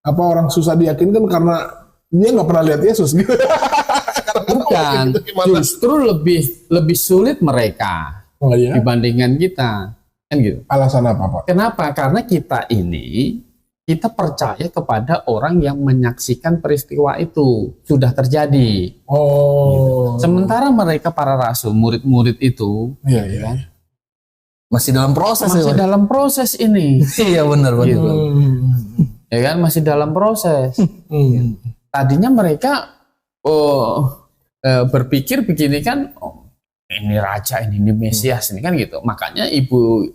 apa orang susah diyakinkan karena dia nggak pernah lihat Yesus gitu. Bukan, justru lebih sulit mereka dibandingkan kita, kan gitu. Alasan apa, Pak? Kenapa? Karena kita percaya kepada orang yang menyaksikan peristiwa itu sudah terjadi. Gitu. Sementara mereka para rasul, murid-murid itu, kan, masih dalam proses. Masih dalam proses ini. Iya benar. Gitu. Ya kan, masih dalam proses. Tadinya mereka berpikir begini kan, ini raja, ini Mesias, ini kan gitu. Makanya Ibu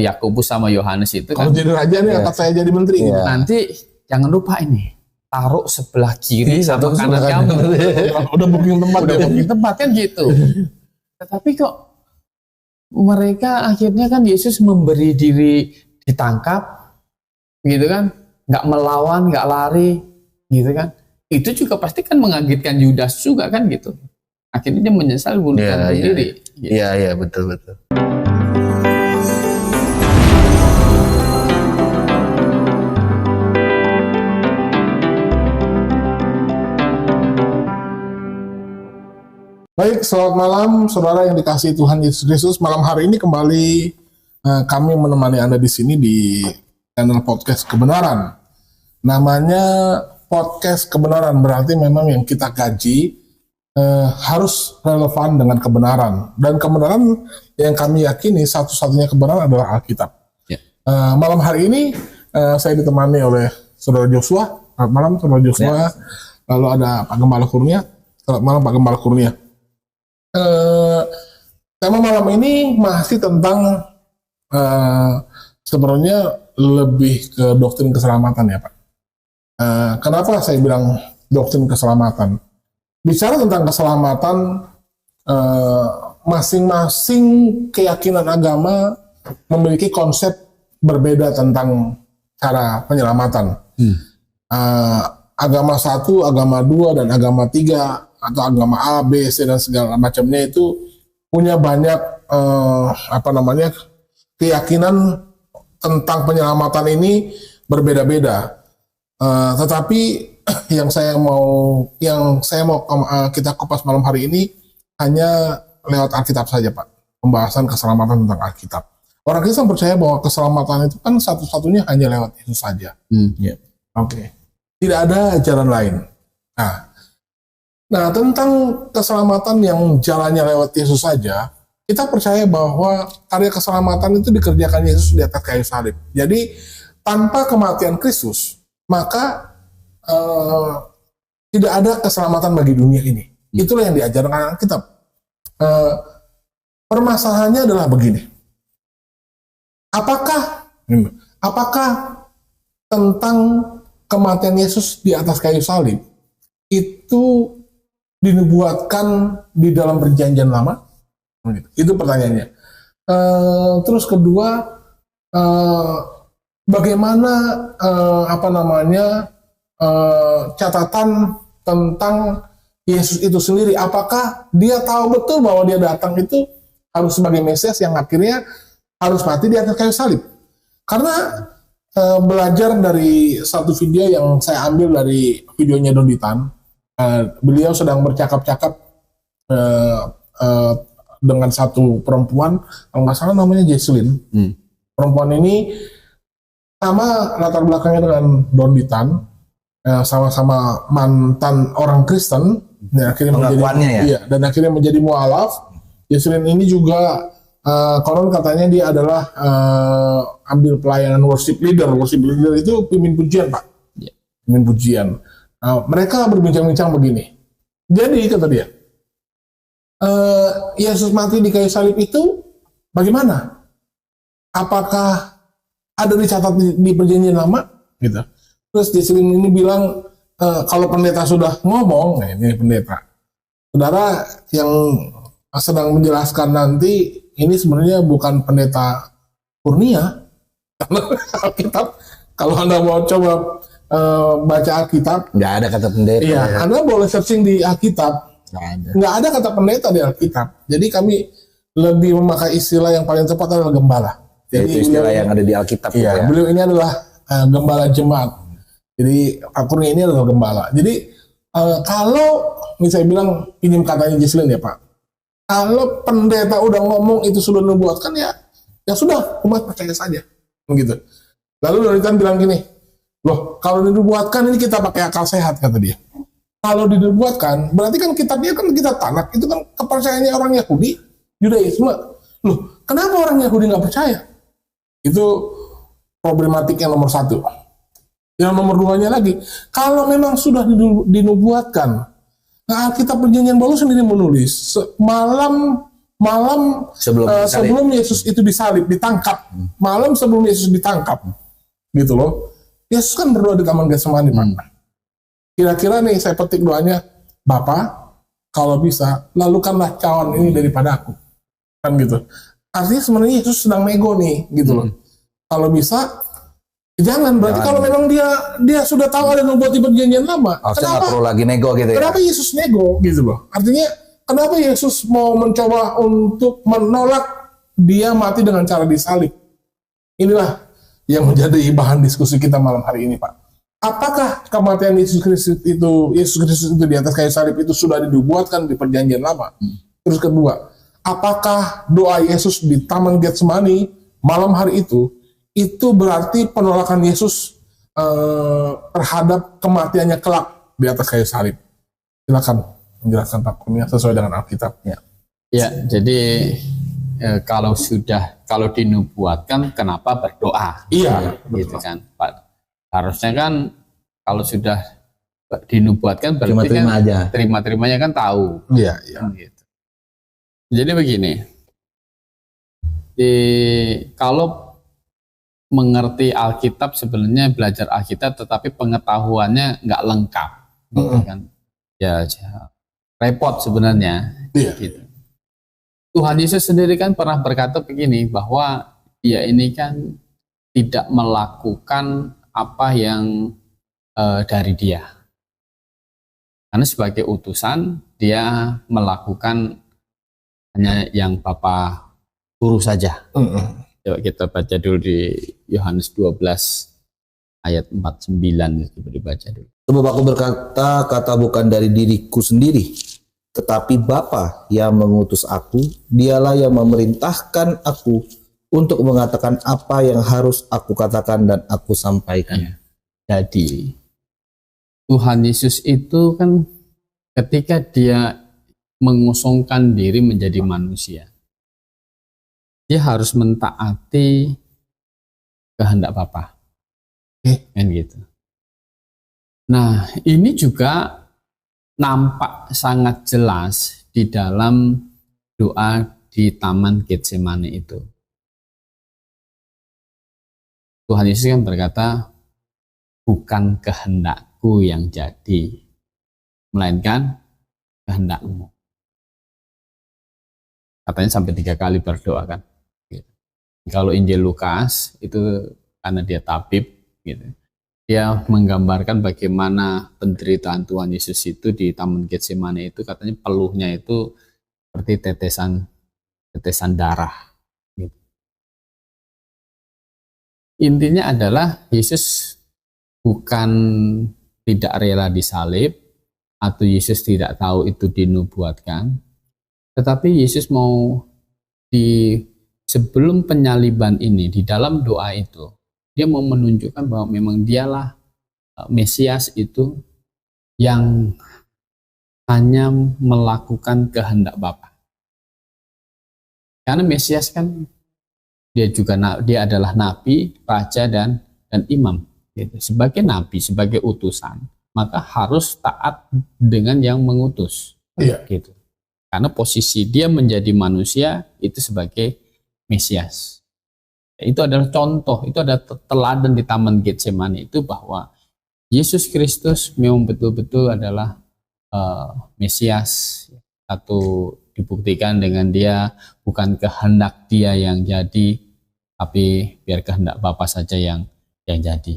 Yakobus sama Yohanes itu kalau kan, jadi raja nih angkat saya jadi menteri gitu. Nanti jangan lupa ini, taruh sebelah kiri sama kanan kamu. Udah booking tempat Kan gitu. Tetapi kok mereka akhirnya kan Yesus memberi diri ditangkap, gitu kan, nggak melawan, nggak lari, gitu kan. Itu juga pasti kan mengagetkan Yudas juga kan gitu. Akhirnya dia menyesal bunuh diri. Iya, betul. Baik, selamat malam saudara yang dikasihi Tuhan Yesus Kristus. Malam hari ini kembali kami menemani Anda di sini di channel podcast kebenaran. Namanya podcast kebenaran, berarti memang yang kita kaji harus relevan dengan kebenaran. Dan kebenaran yang kami yakini satu-satunya kebenaran adalah Alkitab. Malam hari ini saya ditemani oleh Saudara Joshua. Selamat malam Saudara Joshua. Lalu ada Pak Gembala Kurnia. Selamat malam Pak Gembala Kurnia. Tema malam ini masih tentang sebenarnya lebih ke doktrin keselamatan ya Pak. Kenapa saya bilang doktrin keselamatan? Bicara tentang keselamatan, masing-masing keyakinan agama memiliki konsep berbeda tentang cara penyelamatan. Agama 1, agama 2, dan agama 3 atau agama A, B, C dan segala macamnya itu punya banyak keyakinan tentang penyelamatan ini berbeda-beda. Tetapi yang saya mau kita kupas malam hari ini hanya lewat Alkitab saja Pak. Pembahasan keselamatan tentang Alkitab. Orang Kristen percaya bahwa keselamatan itu kan satu-satunya hanya lewat Yesus saja. Oke. Tidak ada jalan lain. Nah, tentang keselamatan yang jalannya lewat Yesus saja, kita percaya bahwa karya keselamatan itu dikerjakan Yesus di atas kayu salib. Jadi, tanpa kematian Kristus, maka tidak ada keselamatan bagi dunia ini. Itulah yang diajarkan Alkitab. Permasalahannya adalah begini. Apakah tentang kematian Yesus di atas kayu salib itu dinubuatkan di dalam perjanjian lama? Itu pertanyaannya. Terus kedua, bagaimana catatan tentang Yesus itu sendiri? Apakah dia tahu betul bahwa dia datang itu harus sebagai Mesias yang akhirnya harus mati di atas kayu salib? Karena belajar dari satu video yang saya ambil dari videonya Donditan, beliau sedang bercakap-cakap dengan satu perempuan, kalau nggak salah namanya Jesslyn. Perempuan ini sama latar belakangnya dengan Donditan, sama-sama mantan orang Kristen, dan akhirnya menjadi mualaf. Jesslyn ini juga konon katanya dia adalah ambil pelayanan worship leader. Worship leader itu pimpin pujian Pak. Pimpin pujian. Mereka berbincang-bincang begini. Jadi kata dia, Yesus mati di kayu salib itu bagaimana? Apakah ada dicatat di perjanjian lama? Gitu. Terus Jesslyn ini bilang, kalau pendeta sudah ngomong, nah ini pendeta, saudara yang sedang menjelaskan nanti, ini sebenarnya bukan pendeta Kurnia. Alkitab, kalau Anda mau coba baca Alkitab, nggak ada kata pendeta. Iya, Anda boleh searching di Alkitab. Nggak ada kata pendeta di Alkitab. Jadi kami lebih memakai istilah yang paling tepat adalah gembala. Jadi itu istilah yang ada di Alkitab. Iya, beliau ini adalah gembala jemaat. Jadi akurnya ini adalah gembala. Jadi kalau misalnya bilang pinjam katanya Jesslyn ya Pak, kalau pendeta udah ngomong itu sudah dinubuatkan ya sudah, umat percaya saja, begitu. Lalu Donitan bilang gini, loh kalau dinubuatkan ini kita pakai akal sehat kata dia. Kalau dinubuatkan berarti kan kitabnya kan kita tanak, itu kan kepercayaannya orang Yahudi, Yudaisme. Loh kenapa orang Yahudi nggak percaya? Itu problematik yang nomor satu. Yang nomor duanya lagi, kalau memang sudah dinubuatkan, nah Alkitab Perjanjian Baru sendiri menulis malam sebelum Yesus itu ditangkap, malam sebelum Yesus ditangkap, gitu loh. Yesus kan berdoa di Taman Getsemani, Pak. Kira-kira nih saya petik doanya, Bapa, kalau bisa lalukanlah cawan ini daripada aku, kan gitu. Artinya sebenarnya Yesus sedang nego nih, gitu loh. Kalau bisa jangan, berarti kalau memang dia sudah tahu ada nubuat di Perjanjian Lama, kenapa perlu lagi nego gitu ya? Kenapa Yesus nego gitu loh? Artinya kenapa Yesus mau mencoba untuk menolak dia mati dengan cara disalib? Inilah yang menjadi bahan diskusi kita malam hari ini, Pak. Apakah kematian Yesus Kristus itu di atas kayu salib itu sudah dibuatkan di Perjanjian Lama? Terus kedua, apakah doa Yesus di Taman Getsemani malam hari itu berarti penolakan Yesus terhadap kematiannya kelak di atas kayu salib? Silakan menjelaskan Pak Kurnia sesuai dengan Alkitab. Ya, jadi kalau dinubuatkan kenapa berdoa? Iya, gitu kan, Pak. Harusnya kan kalau sudah dinubuatkan berarti terima-terima aja. Terima-terimanya kan tahu. Iya. Gitu. Jadi begini, kalau mengerti Alkitab sebenarnya belajar Alkitab, tetapi pengetahuannya nggak lengkap, gitu kan? Ya repot sebenarnya. Iya. Gitu. Tuhan Yesus sendiri kan pernah berkata begini, bahwa dia ini kan tidak melakukan apa yang dari dia, karena sebagai utusan dia melakukan hanya yang Bapa suruh saja. Coba kita baca dulu di Yohanes 12 ayat 49, coba dibaca dulu. Sebab aku berkata, kata bukan dari diriku sendiri, tetapi Bapa yang mengutus aku, dialah yang memerintahkan aku untuk mengatakan apa yang harus aku katakan dan aku sampaikan. Jadi Tuhan Yesus itu kan ketika dia mengosongkan diri menjadi manusia, dia harus mentaati kehendak Bapa. Kan gitu. Nah, ini juga nampak sangat jelas di dalam doa di Taman Getsemani itu. Tuhan Yesus kan berkata, bukan kehendakku yang jadi, melainkan kehendakmu. Katanya sampai 3 kali berdoa kan. Gitu. Kalau Injil Lukas itu karena dia tabib, gitu, dia menggambarkan bagaimana penderitaan Tuhan Yesus itu di Taman Getsemani itu, katanya peluhnya itu seperti tetesan darah. Gitu. Intinya adalah Yesus bukan tidak rela disalib, atau Yesus tidak tahu itu dinubuatkan, tetapi Yesus mau sebelum penyaliban ini, di dalam doa itu, dia mau menunjukkan bahwa memang dialah Mesias itu yang hanya melakukan kehendak Bapa. Karena Mesias kan dia adalah nabi, raja dan imam. Gitu. Sebagai nabi, sebagai utusan, maka harus taat dengan yang mengutus. Iya. Gitu. Karena posisi dia menjadi manusia itu sebagai Mesias. Itu adalah contoh, itu ada teladan di Taman Getsemani itu, bahwa Yesus Kristus memang betul-betul adalah Mesias, atau dibuktikan dengan dia bukan kehendak dia yang jadi, tapi biar kehendak Bapa saja yang jadi.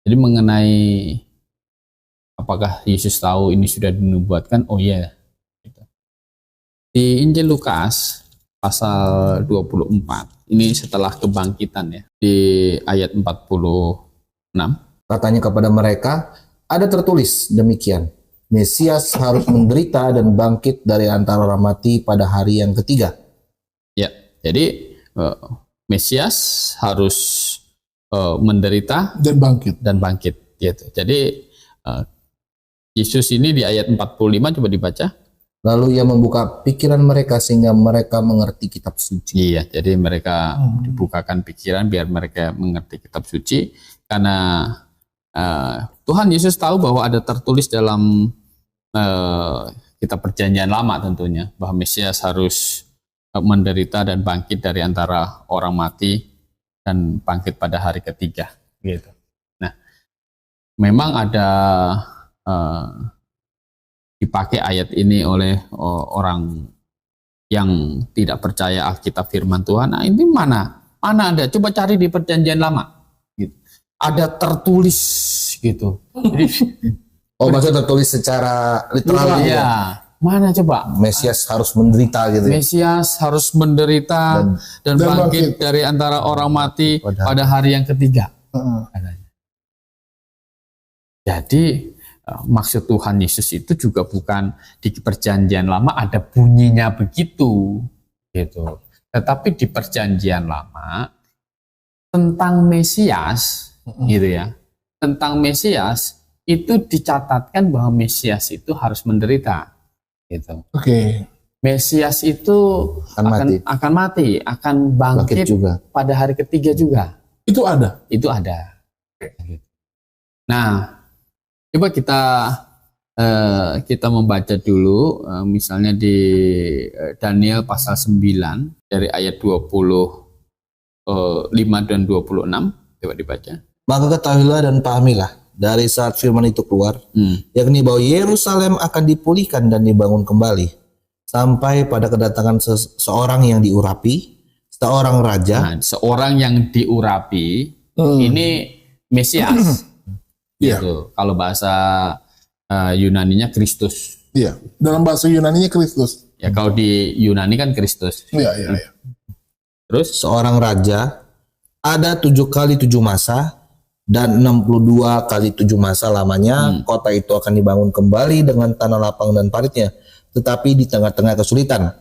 Jadi mengenai apakah Yesus tahu ini sudah dinubuatkan? Oh iya. Di Injil Lukas pasal 24, ini setelah kebangkitan ya, di ayat 46, Katanya kepada mereka, ada tertulis demikian, Mesias harus menderita dan bangkit dari antara orang mati pada hari yang ketiga. Ya, jadi Mesias harus menderita dan bangkit gitu. Jadi Yesus ini di ayat 45 coba dibaca. Lalu ia membuka pikiran mereka sehingga mereka mengerti kitab suci. Iya, jadi mereka dibukakan pikiran biar mereka mengerti kitab suci, karena Tuhan Yesus tahu bahwa ada tertulis dalam kitab perjanjian lama tentunya bahwa Mesias harus menderita dan bangkit dari antara orang mati dan bangkit pada hari ketiga gitu. Nah, memang ada dipakai ayat ini oleh orang yang tidak percaya Alkitab firman Tuhan. Nah, ini mana ada? Coba cari di perjanjian lama. Gitu. Ada tertulis gitu. Jadi, maksudnya tertulis secara literal ya. ya. Mana coba? Mesias harus menderita gitu. Mesias harus menderita dan bangkit dari antara orang mati pada hari yang ketiga. Jadi maksud Tuhan Yesus itu juga bukan di perjanjian lama ada bunyinya begitu gitu. Tetapi di perjanjian lama tentang Mesias gitu ya. Tentang Mesias itu dicatatkan bahwa Mesias itu harus menderita gitu. Oke. Mesias itu akan mati, akan bangkit juga pada hari ketiga juga. Itu ada. Nah, coba kita membaca dulu misalnya di Daniel pasal 9 dari ayat 25 dan 26. Coba dibaca. Maka ketahuilah dan pahamilah dari saat firman itu keluar, yakni bahwa Yerusalem akan dipulihkan dan dibangun kembali sampai pada kedatangan seorang yang diurapi, seorang raja. Nah, seorang yang diurapi ini Mesias. Gitu. Kalau bahasa Yunaninya Kristus. Iya. Dalam bahasa Yunaninya Kristus. Ya, kalau di Yunani kan Kristus. Iya. Terus seorang raja ada 7 kali 7 masa dan 62 kali 7 masa lamanya. Kota itu akan dibangun kembali dengan tanah lapang dan paritnya, tetapi di tengah-tengah kesulitan.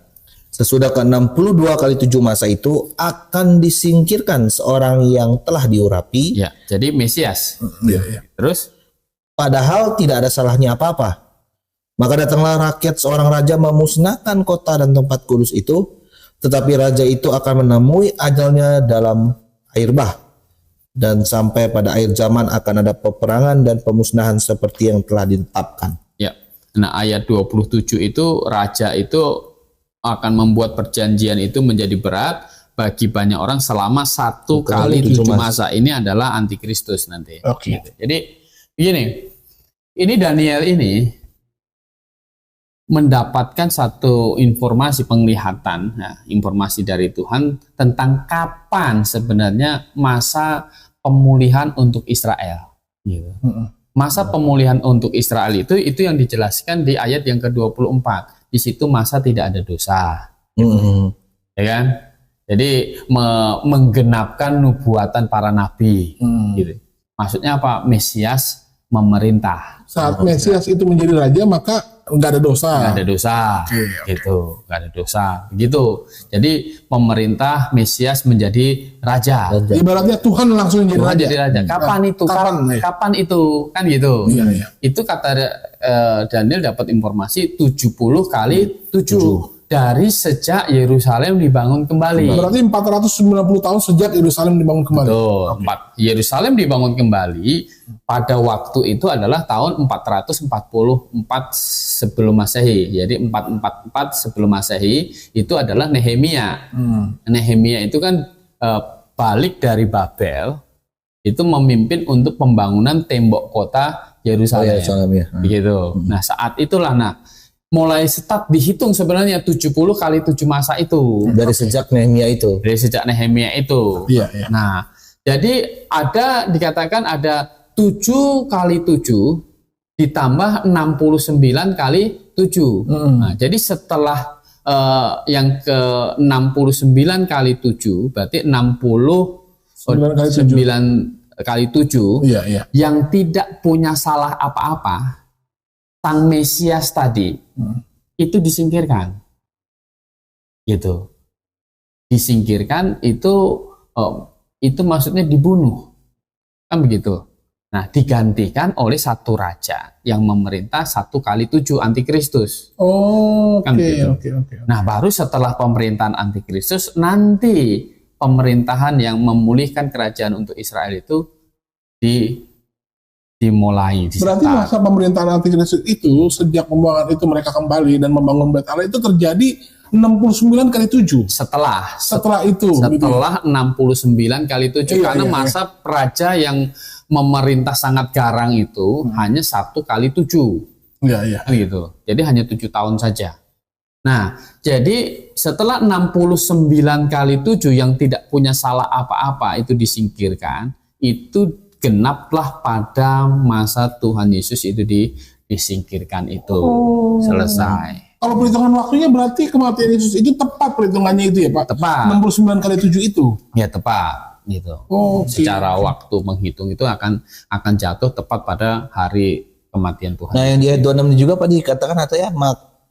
Sesudah ke-62 kali 7 masa itu akan disingkirkan seorang yang telah diurapi. Ya, jadi Mesias. Iya. Terus padahal tidak ada salahnya apa-apa. Maka datanglah rakyat seorang raja memusnahkan kota dan tempat kudus itu, tetapi raja itu akan menemui ajalnya dalam air bah. Dan sampai pada akhir zaman akan ada peperangan dan pemusnahan seperti yang telah ditetapkan. Ya. Nah, ayat 27 itu raja itu akan membuat perjanjian itu menjadi berat bagi banyak orang selama 1 kali 7 masa. Ini adalah antikristus nanti. Oke. Gitu. Jadi begini, ini Daniel ini mendapatkan satu informasi penglihatan, informasi dari Tuhan tentang kapan sebenarnya masa pemulihan untuk Israel. Gitu. Masa pemulihan untuk Israel itu yang dijelaskan di ayat yang ke-24. Di situ masa tidak ada dosa, ya kan? Jadi menggenapkan nubuatan para nabi, gitu. Maksudnya apa? Mesias memerintah. Saat Mesias itu menjadi raja maka nggak ada dosa. Nggak ada dosa, gitu. Nggak ada dosa, begitu. Jadi pemerintah Mesias menjadi raja. Ibaratnya Tuhan langsung jadi raja. Kapan itu? Kapan itu? Kan gitu. Iya. Itu kata Daniel dapat informasi 70 kali 7 dari sejak Yerusalem dibangun kembali. Berarti 490 tahun sejak Yerusalem dibangun kembali. Betul. Yerusalem dibangun kembali pada waktu itu adalah tahun 444 sebelum Masehi. Jadi 444 sebelum Masehi itu adalah Nehemia. Nehemia itu kan balik dari Babel, itu memimpin untuk pembangunan tembok kota Yerusalem. Begitu. Nah, saat itulah mulai start dihitung sebenarnya 70 kali 7 masa itu. Dari sejak Nehemia itu. Iya. Nah, jadi dikatakan ada 7 kali 7 ditambah 69 kali 7. Nah, jadi setelah yang ke 69 kali 7 berarti 69 kali 7 Iya, iya. yang tidak punya salah apa-apa, sang Mesias tadi itu disingkirkan. Gitu. Disingkirkan itu maksudnya dibunuh. Kan begitu. Nah, digantikan oleh satu raja yang memerintah 1 kali 7 antikristus. Oh, Kan oke, gitu. oke. Nah, baru setelah pemerintahan antikristus nanti pemerintahan yang memulihkan kerajaan untuk Israel itu dimulai. Berarti masa pemerintahan antikristus itu sejak pembuangan itu mereka kembali dan membangun Bait Allah itu terjadi 69 kali 7. Setelah itu. Gitu. 69 kali 7 Iya, karena iya, masa raja yang memerintah sangat garang itu hanya 1 kali 7. Iya, iya. Gitu. Jadi hanya 7 tahun saja. Nah, jadi setelah 69 kali 7 yang tidak punya salah apa-apa itu disingkirkan, itu genaplah pada masa Tuhan Yesus itu disingkirkan itu. Selesai. Kalau perhitungan waktunya berarti kematian Yesus itu tepat perhitungannya itu ya Pak? Tepat. 69 kali 7 itu? Ya tepat. Gitu. Oh, Secara waktu menghitung itu akan jatuh tepat pada hari kematian Tuhan. Nah yang di ayat 26 juga Pak dikatakan ya,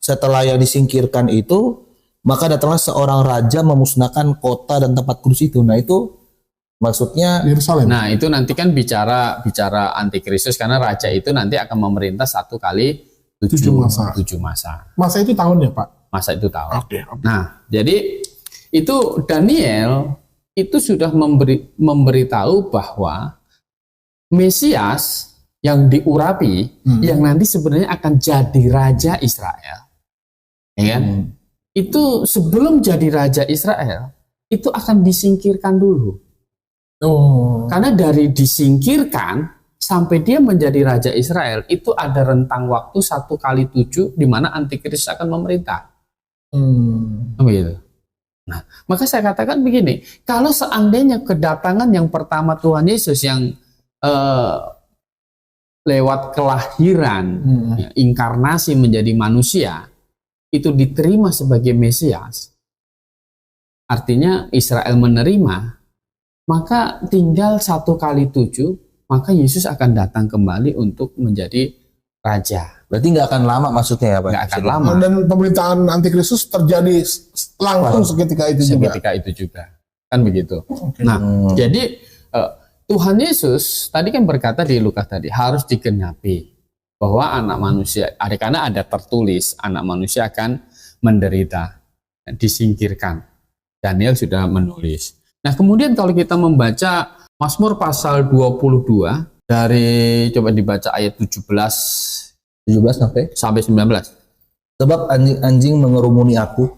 setelah yang disingkirkan itu maka datanglah seorang raja memusnahkan kota dan tempat kudus itu. Nah itu maksudnya Yerusalem. Nah itu nanti kan bicara antikristus karena raja itu nanti akan memerintah 1 kali 7 masa. Masa itu tahun ya Pak? Masa itu tahun. Oke. Nah jadi itu Daniel itu sudah memberitahu bahwa Mesias yang diurapi yang nanti sebenarnya akan jadi raja Israel, ya kan? Itu sebelum jadi raja Israel itu akan disingkirkan dulu. Oh. Karena dari disingkirkan sampai dia menjadi raja Israel itu ada rentang waktu 1 kali 7 di mana antikristus akan memerintah. Begitu. Nah, maka saya katakan begini, kalau seandainya kedatangan yang pertama Tuhan Yesus yang lewat kelahiran, inkarnasi menjadi manusia, itu diterima sebagai Mesias, artinya Israel menerima, maka tinggal 1 kali 7, maka Yesus akan datang kembali untuk menjadi raja. berarti nggak akan lama maksudnya ya Pak? Nggak akan lama. Dan pemerintahan antikristus terjadi langsung seketika itu juga. Seketika itu juga. Kan begitu. Okay. Nah, jadi Tuhan Yesus tadi kan berkata di Lukas tadi harus digenapi bahwa anak manusia, karena ada tertulis anak manusia akan menderita, disingkirkan. Daniel sudah menulis. Nah, kemudian kalau kita membaca Mazmur pasal 22 dari coba dibaca ayat 17 sampai 19. Sebab anjing-anjing mengerumuni aku,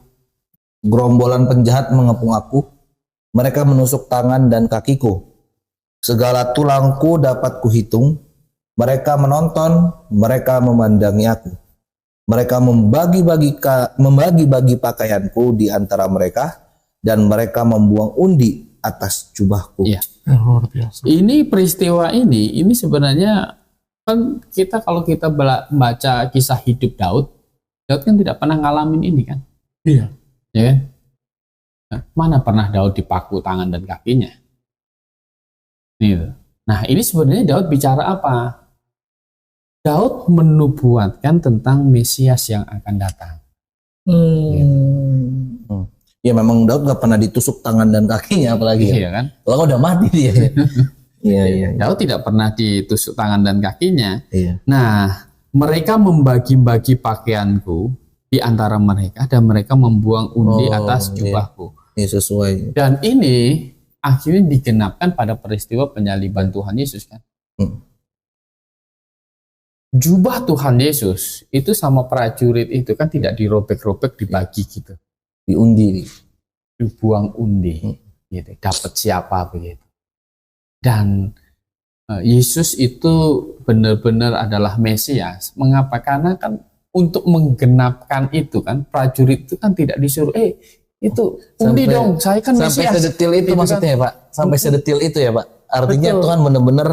gerombolan penjahat mengepung aku, mereka menusuk tangan dan kakiku. Segala tulangku dapat kuhitung, mereka menonton, mereka memandangi aku. Mereka membagi-bagi pakaianku di antara mereka, dan mereka membuang undi atas jubahku. Iya. Luar biasa. Ini peristiwa ini sebenarnya kan kalau kita baca kisah hidup Daud kan tidak pernah ngalamin ini kan? Iya. Ya kan? Nah, mana pernah Daud dipaku tangan dan kakinya? Gitu. Nah, ini sebenarnya Daud bicara apa? Daud menubuatkan tentang Mesias yang akan datang. Ya memang Daud nggak pernah ditusuk tangan dan kakinya apalagi. Iya kan? Kalau udah mati dia. Iya. Daud tidak pernah ditusuk tangan dan kakinya. Iya. Nah, mereka membagi-bagi pakaianku di antara mereka dan mereka membuang undi atas jubahku. Iya sesuai. Dan ini akhirnya digenapkan pada peristiwa penyaliban Tuhan Yesus kan. Jubah Tuhan Yesus itu sama prajurit itu kan tidak dirobek-robek, dibagi gitu. Diundi. Dibuang undi gitu. Dapat siapa begitu. Dan Yesus itu benar-benar adalah Mesias. Mengapa? Karena kan untuk menggenapkan itu kan prajurit itu kan tidak disuruh itu undi dong, saya kan Mesias. Sampai sedetil itu gitu maksudnya kan? Ya Pak? Sampai sedetil itu ya Pak? Artinya betul. Tuhan benar-benar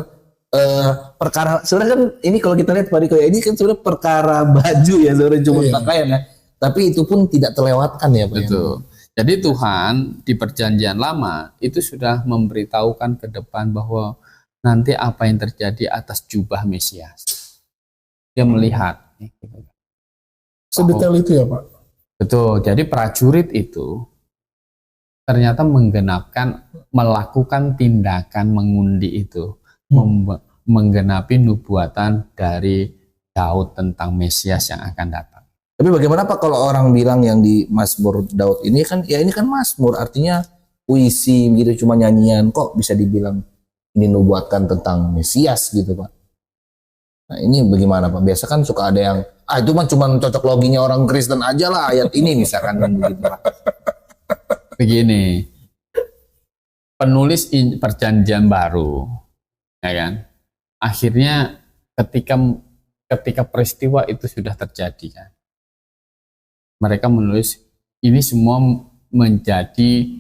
perkara sebenarnya kan ini kalau kita lihat Pak Riko ya, ini kan sebenarnya perkara baju ya sebenarnya cuma pakaian ya. Tapi itu pun tidak terlewatkan ya Pak. Betul. Jadi Tuhan di perjanjian lama itu sudah memberitahukan ke depan bahwa nanti apa yang terjadi atas jubah Mesias. Dia melihat. Sedetail itu ya Pak? Betul, jadi prajurit itu ternyata melakukan tindakan mengundi itu, menggenapi nubuatan dari Daud tentang Mesias yang akan datang. Tapi bagaimana Pak kalau orang bilang yang di Mazmur Daud ini kan, ya ini kan Mazmur, artinya puisi gitu, cuma nyanyian, kok bisa dibilang ini nubuatkan tentang Mesias gitu Pak? Nah ini bagaimana Pak? Biasa kan suka ada yang, itu mah cuma cocok loginya orang Kristen aja lah ayat ini misalkan kan begitu Pak. Begini, penulis perjanjian baru, ya kan? Akhirnya ketika peristiwa itu sudah terjadi kan, mereka menulis ini semua menjadi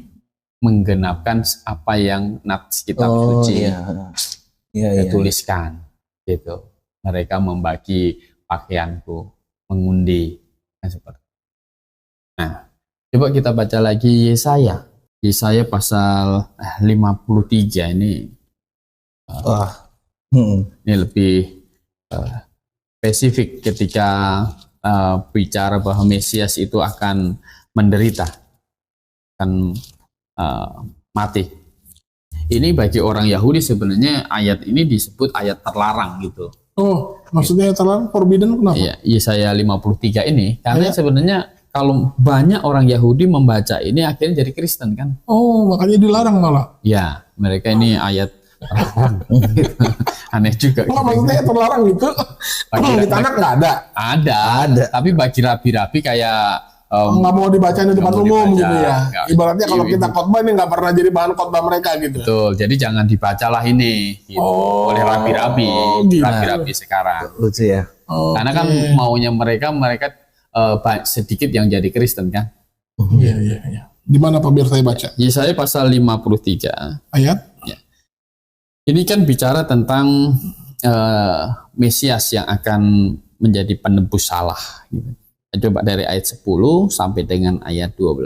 menggenapkan apa yang nats kitab suci tuliskan, gitu. Mereka membagi pakaianku, mengundi, kan seperti. Nah, coba kita baca lagi Yesaya. Yesaya pasal 53 ini. Ini lebih spesifik ketika bicara bahwa Mesias itu akan menderita, akan mati. Ini bagi orang Yahudi sebenarnya ayat ini disebut ayat terlarang gitu. Oh, maksudnya terlarang, forbidden kenapa? Iya, Yesaya 53 ini karena sebenarnya kalau banyak orang Yahudi membaca ini akhirnya jadi Kristen kan. Oh, makanya dilarang malah. Ya, mereka ini ayat terlarang. Aneh juga. Enggak, maksudnya terlarang gitu. Di tanah nggak ada. Ada. Tapi bagi rabi-rabi kayak nggak mau dibacain di depan umum gitu ya. Ibaratnya kalau kita khotbah ini nggak pernah jadi bahan khotbah mereka gitu. Betul. Jadi jangan dibacalah ini gitu, oleh rabi-rabi, rabi-rabi sekarang. Lucu ya. Karena kan maunya mereka sedikit yang jadi Kristen kan. Iya. Di mana Pak biar saya baca? Yesaya pasal 53 ayat. Ya. Ini kan bicara tentang Mesias yang akan menjadi penebus salah gitu. Coba dari ayat 10 sampai dengan ayat 12.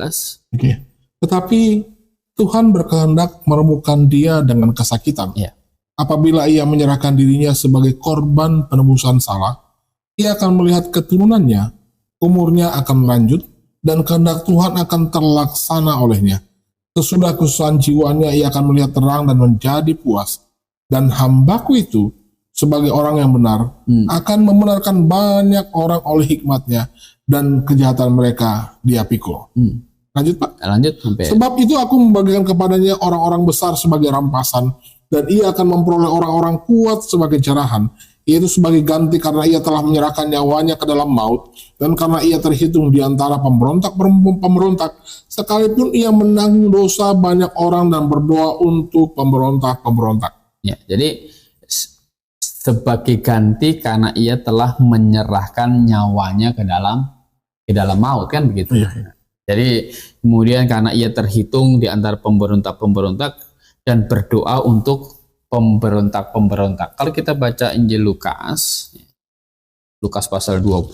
Oke. Tetapi Tuhan berkehendak meremukkan dia dengan kesakitan. Ya. Apabila ia menyerahkan dirinya sebagai korban penebusan salah, ia akan melihat keturunannya, umurnya akan lanjut, dan kehendak Tuhan akan terlaksana olehnya. Sesudah kesusahan jiwanya, ia akan melihat terang dan menjadi puas. Dan hambaku itu, sebagai orang yang benar, akan membenarkan banyak orang oleh hikmatnya, dan kejahatan mereka diapikul. Lanjut Pak. Lanjut sampai. Sebab itu aku membagikan kepadanya orang-orang besar sebagai rampasan, dan ia akan memperoleh orang-orang kuat sebagai jarahan, yaitu sebagai ganti karena ia telah menyerahkan nyawanya ke dalam maut, dan karena ia terhitung di antara pemberontak, sekalipun ia menanggung dosa banyak orang dan berdoa untuk pemberontak. Ya, jadi sebagai ganti karena ia telah menyerahkan nyawanya ke dalam maut kan begitu. Iya. Jadi kemudian karena ia terhitung di antara pemberontak dan berdoa untuk pemberontak. Kalau kita baca Injil Lukas pasal 22.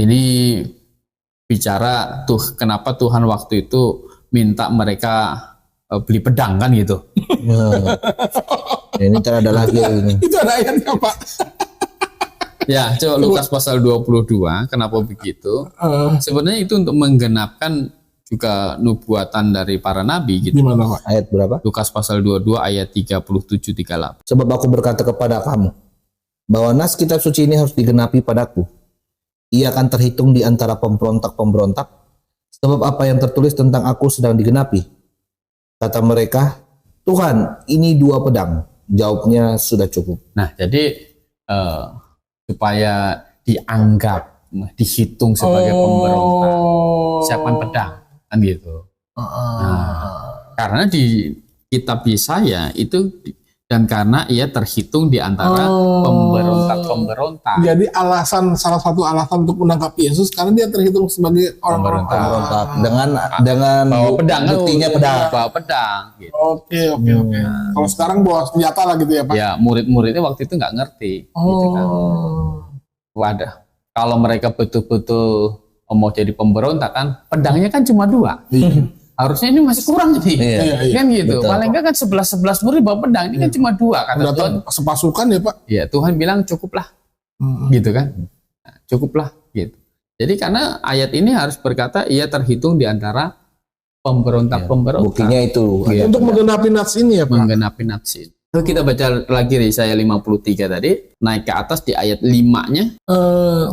Ini bicara kenapa Tuhan waktu itu minta mereka beli pedang kan gitu. Ini ada lagi ini. Itu ada ayatnya Pak. Ya, coba Lukas pasal 22, kenapa begitu? Sebenarnya itu untuk menggenapkan juga nubuatan dari para nabi gitu. Gimana Pak? Ayat berapa? Lukas pasal 22 ayat 37-38. Sebab aku berkata kepada kamu, bahwa nas kitab suci ini harus digenapi padaku. Ia akan terhitung di antara pemberontak. Sebab apa yang tertulis tentang aku sedang digenapi. Kata mereka, Tuhan, ini 2 pedang. Jawabnya sudah cukup. Nah, jadi supaya dianggap, dihitung sebagai pemberontak, siapkan pedang, kan gitu. Karena di kitab Yesaya itu, dan karena ia terhitung di antara pemberontak. Jadi salah satu alasan untuk menangkap Yesus karena dia terhitung sebagai orang pemberontak. Dengan bawa pedang, buktinya pedang. Bawa pedang. Gitu. Oke. Kalau sekarang bawa senjata lah gitu ya Pak? Ya, murid-muridnya waktu itu nggak ngerti. Gitu kan. Wadah. Kalau mereka betul-betul mau jadi pemberontak kan, pedangnya kan cuma 2. harusnya ini masih kurang nih. Iya, Kan gitu. betul. Paling enggak kan 11 murid bawa pedang, ini kan cuma 2 kata Udah Tuhan. sepasukan ya Pak. Ya Tuhan bilang cukuplah. Gitu kan. Nah, cukuplah gitu. Jadi karena ayat ini harus berkata ia terhitung di antara pemberontak-pemberontak. Buktinya itu. Iya. Untuk menggenapi nats ini ya Pak. Menggenapi nafsi. Lalu kita baca lagi Yesaya 53 tadi, naik ke atas di ayat 5-nya.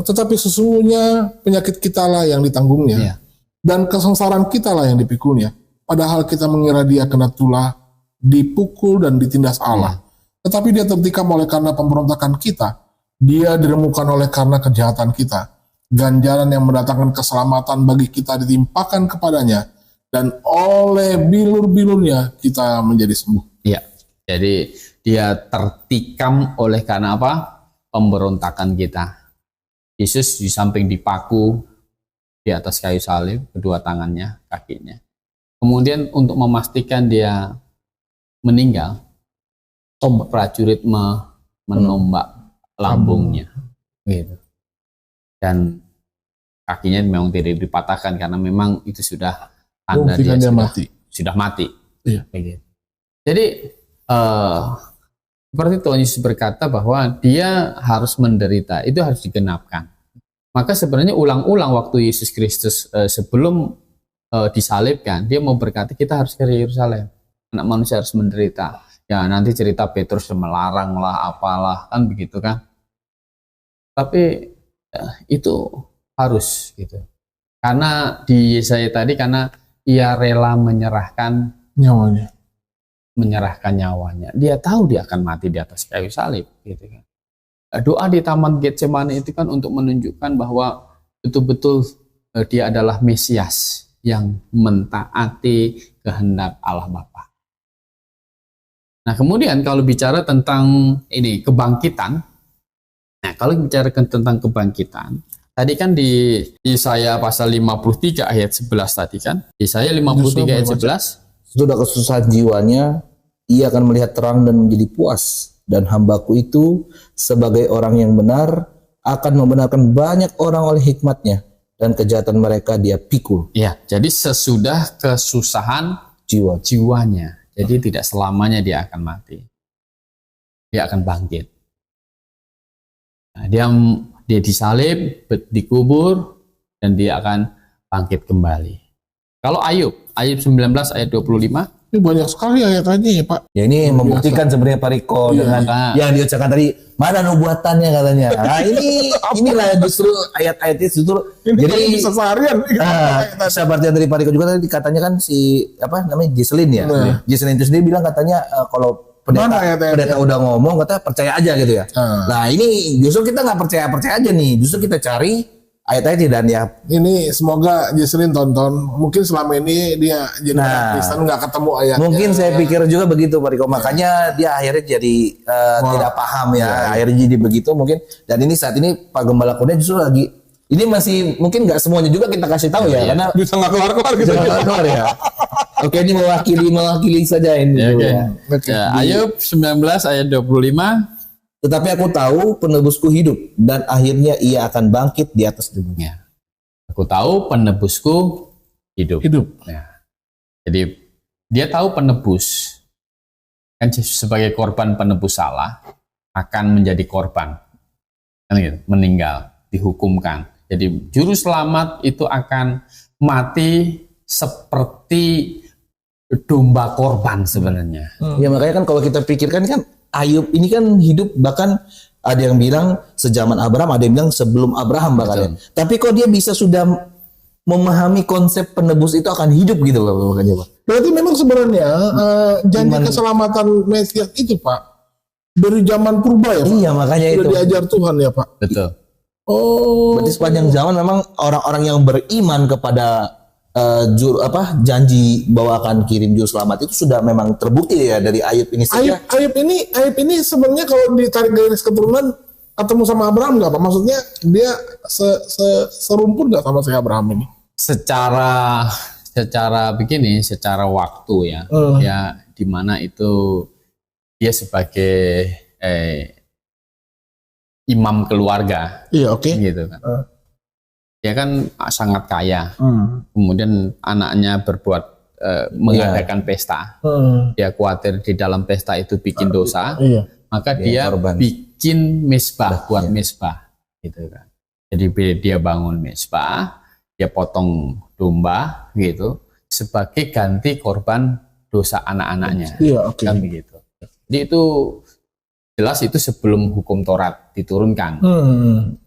Tetapi sesungguhnya penyakit kita lah yang ditanggungnya, Iya. dan kesengsaraan kita lah yang dipikulnya. Padahal kita mengira dia kena tulah, dipukul dan ditindas Allah. Tetapi dia tertikam oleh karena pemberontakan kita. Dia diremukkan oleh karena kejahatan kita. Ganjaran yang mendatangkan keselamatan bagi kita ditimpakan kepadanya. Dan oleh bilur-bilurnya kita menjadi sembuh. Iya. Jadi dia tertikam oleh karena apa? Pemberontakan kita. Yesus di samping dipaku di atas kayu salib, kedua tangannya, kakinya. Kemudian untuk memastikan dia meninggal, prajurit menombak lambungnya, gitu. Dan kakinya memang tidak dipatahkan karena memang itu sudah tanda Buktikan dia sudah mati. Iya. Begitu. Jadi seperti Tuhan Yesus berkata bahwa dia harus menderita, itu harus digenapkan. Maka sebenarnya ulang-ulang waktu Yesus Kristus sebelum disalibkan, dia mau berkata kita harus ke Yerusalem. Anak manusia harus menderita. Ya nanti cerita Petrus melarang lah, apalah, kan begitu kan. Tapi itu harus gitu. Karena di Yesaya tadi, karena ia rela menyerahkan nyawanya. Dia tahu dia akan mati di atas kayu salib, gitu kan. Doa di Taman Getsemani itu kan untuk menunjukkan bahwa betul-betul dia adalah Mesias yang mentaati kehendak Allah Bapa. Nah, kemudian kalau bicara tentang ini kebangkitan, nah kalau bicara tentang kebangkitan, tadi kan di Yesaya pasal 53 ayat 11 tadi kan, Yesaya 53 ayat 11. Sudah kesusahan jiwanya, ia akan melihat terang dan menjadi puas. Dan hambaku itu sebagai orang yang benar akan membenarkan banyak orang oleh hikmatnya. Dan kejahatan mereka dia pikul. Ya, jadi sesudah kesusahan Jiwanya. Jadi tidak selamanya dia akan mati. Dia akan bangkit. Nah, dia disalib, dikubur, dan dia akan bangkit kembali. Kalau Ayub 19 ayat 25. Ini banyak sekali ayat-ayatnya ya Pak. Ya ini membuktikan sebenarnya Pak Riko dengan yang diucapkan tadi, mana nubuatannya katanya. Nah inilah justru ayat-ayatnya justru. Jadi bisa seharian. sahabatnya dari Pak Riko juga tadi katanya kan si Giselin ya. Giselin itu sendiri bilang katanya kalau pendeta udah ngomong katanya percaya aja gitu ya. Nah ini justru kita nggak percaya aja nih. Justru kita cari ayat-ayat dan ya ini semoga Jesslyn tonton. Mungkin selama ini dia jadi Kristen nggak ketemu ayat. Mungkin saya pikir juga begitu Pak Riko. Makanya dia akhirnya jadi tidak paham ya. Akhirnya jadi begitu mungkin. Dan ini saat ini Pak Gembala Kurnia justru lagi. Ini masih mungkin nggak semuanya juga kita kasih tahu ya. Karena bisa nggak keluar gitu. Keluar ya. Oke ini mewakili saja ini. Ayub 19 ayat 25. Tetapi aku tahu penebusku hidup dan akhirnya ia akan bangkit di atas debunya. Aku tahu penebusku hidup. Ya. Jadi dia tahu penebus kan sebagai korban penebus salah akan menjadi korban, kan gitu, meninggal, dihukumkan. Jadi juru selamat itu akan mati seperti domba korban sebenarnya. Ya makanya kan kalau kita pikirkan kan Ayub ini kan hidup bahkan ada yang bilang sejaman Abraham, ada yang bilang sebelum Abraham bahkan. Tapi kok dia bisa sudah memahami konsep penebus itu akan hidup gitu loh makanya Pak. Berarti memang sebenarnya janji keselamatan Mesias itu Pak dari zaman purba ya Pak? Iya makanya sudah itu. diajar Tuhan ya Pak. Betul. Oh. Berarti sepanjang zaman memang orang-orang yang beriman kepada janji bahwa akan kirim juru selamat itu sudah memang terbukti ya dari Ayub ini saja. Ayub ini sebenarnya kalau ditarik garis keturunan ketemu sama Abraham nggak Pak? Maksudnya dia serumpun nggak sama si Abraham ini? Secara begini, secara waktu ya, ya di mana itu dia sebagai imam keluarga, iya oke, gitu kan. Dia kan sangat kaya, kemudian anaknya berbuat mengadakan pesta. Dia khawatir di dalam pesta itu bikin dosa, maka dia korban. bikin mezbah, buat mezbah, gitu kan. Jadi dia bangun mezbah, dia potong domba, gitu, sebagai ganti korban dosa anak-anaknya, kan begitu. Jadi itu jelas itu sebelum hukum Taurat diturunkan.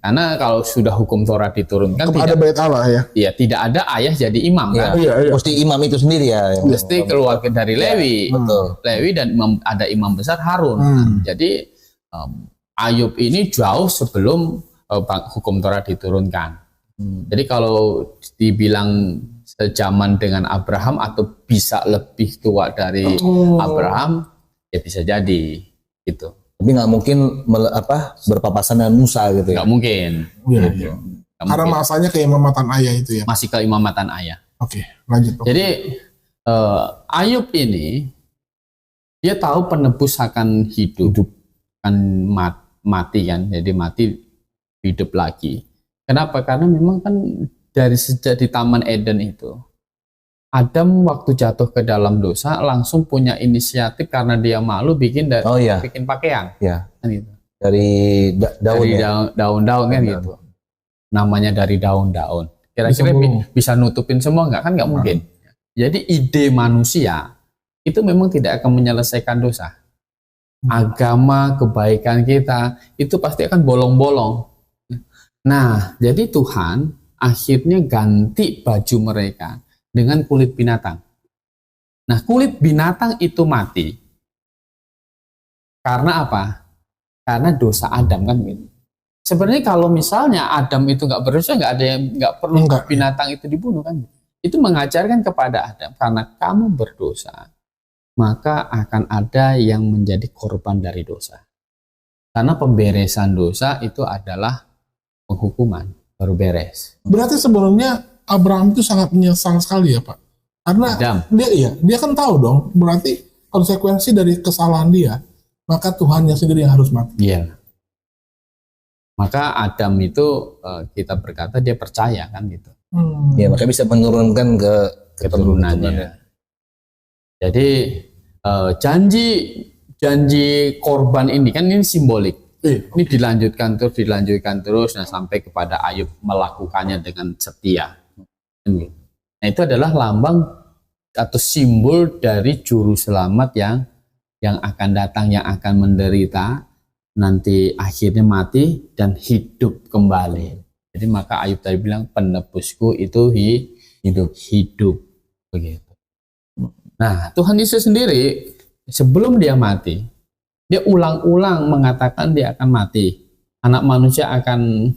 Karena kalau sudah hukum Taurat diturunkan, ada bait Allah ya. Iya, tidak ada ayah jadi imam kan. Mesti imam itu sendiri ya. Mesti keluarga dari Lewi. Betul. Lewi dan ada imam besar Harun. Jadi Ayub ini jauh sebelum hukum Taurat diturunkan. Jadi kalau dibilang sejaman dengan Abraham atau bisa lebih tua dari Abraham, ya bisa jadi gitu. Tapi nggak mungkin berpapasan dengan Musa gitu ya. Nggak mungkin. Iya. Karena masanya keimamatan ayah itu ya. Masih keimamatan ayah. Oke, lanjut. Jadi Ayub ini dia tahu penebus akan hidup, akan mati kan. Jadi mati hidup lagi. Kenapa? Karena memang kan dari sejak di Taman Eden itu, Adam waktu jatuh ke dalam dosa langsung punya inisiatif karena dia malu bikin bikin pakaian. Iya. Kan gitu. Dari daun Dari ya. daun-daun kan gitu. Namanya dari daun-daun. Kira-kira bisa nutupin semua nggak? Kan nggak mungkin. Jadi ide manusia itu memang tidak akan menyelesaikan dosa. Agama, kebaikan kita itu pasti akan bolong-bolong. Nah, jadi Tuhan akhirnya ganti baju mereka dengan kulit binatang. Nah, kulit binatang itu mati. Karena apa? Karena dosa Adam kan gitu. Sebenarnya kalau misalnya Adam itu nggak berdosa, nggak perlu binatang itu dibunuh kan? Itu mengajarkan kepada Adam, karena kamu berdosa, maka akan ada yang menjadi korban dari dosa. Karena pemberesan dosa itu adalah penghukuman, baru beres. Berarti sebenarnya Abraham itu sangat menyesal sekali ya Pak, karena dia kan tahu dong, berarti konsekuensi dari kesalahan dia, maka Tuhannya sendiri yang harus mati. Iya. Maka Adam itu kita berkata dia percaya kan gitu. Ya, makanya bisa menurunkan ke keturunannya. Jadi janji korban ini kan ini simbolik. Ini dilanjutkan terus, nah sampai kepada Ayub melakukannya dengan setia. Nah itu adalah lambang atau simbol dari juru selamat yang akan datang, yang akan menderita, nanti akhirnya mati dan hidup kembali. Jadi maka Ayub tadi bilang penebusku itu hidup begitu. Nah Tuhan Yesus sendiri sebelum dia mati, dia ulang-ulang mengatakan dia akan mati. Anak manusia akan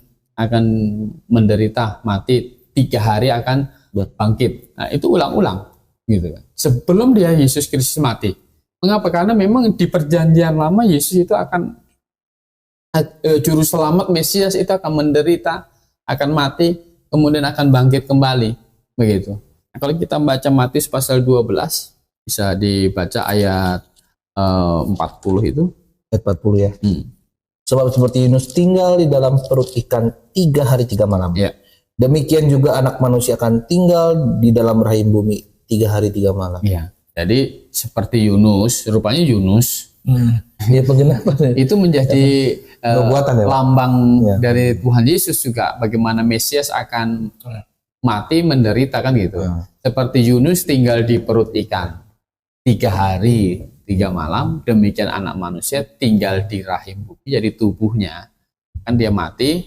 menderita, mati, 3 hari akan bangkit. Nah itu ulang-ulang gitu kan. Sebelum dia Yesus Kristus mati. Mengapa? Karena memang di perjanjian lama Yesus itu akan juru selamat Mesias itu akan menderita, akan mati, kemudian akan bangkit kembali begitu. Nah, kalau kita baca Matius pasal 12, bisa dibaca ayat 40 itu. Ayat 40 ya. Sebab seperti Yunus tinggal di dalam perut ikan 3 hari 3 malam. Ya. Demikian juga anak manusia akan tinggal di dalam rahim bumi 3 hari 3 malam. Ya. Jadi seperti Yunus, rupanya Yunus Dia penggenapan itu menjadi lambang dari Tuhan Yesus juga, bagaimana Mesias akan mati menderita kan gitu. Seperti Yunus tinggal di perut ikan 3 hari 3 malam, demikian anak manusia tinggal di rahim bumi. Jadi tubuhnya kan dia mati,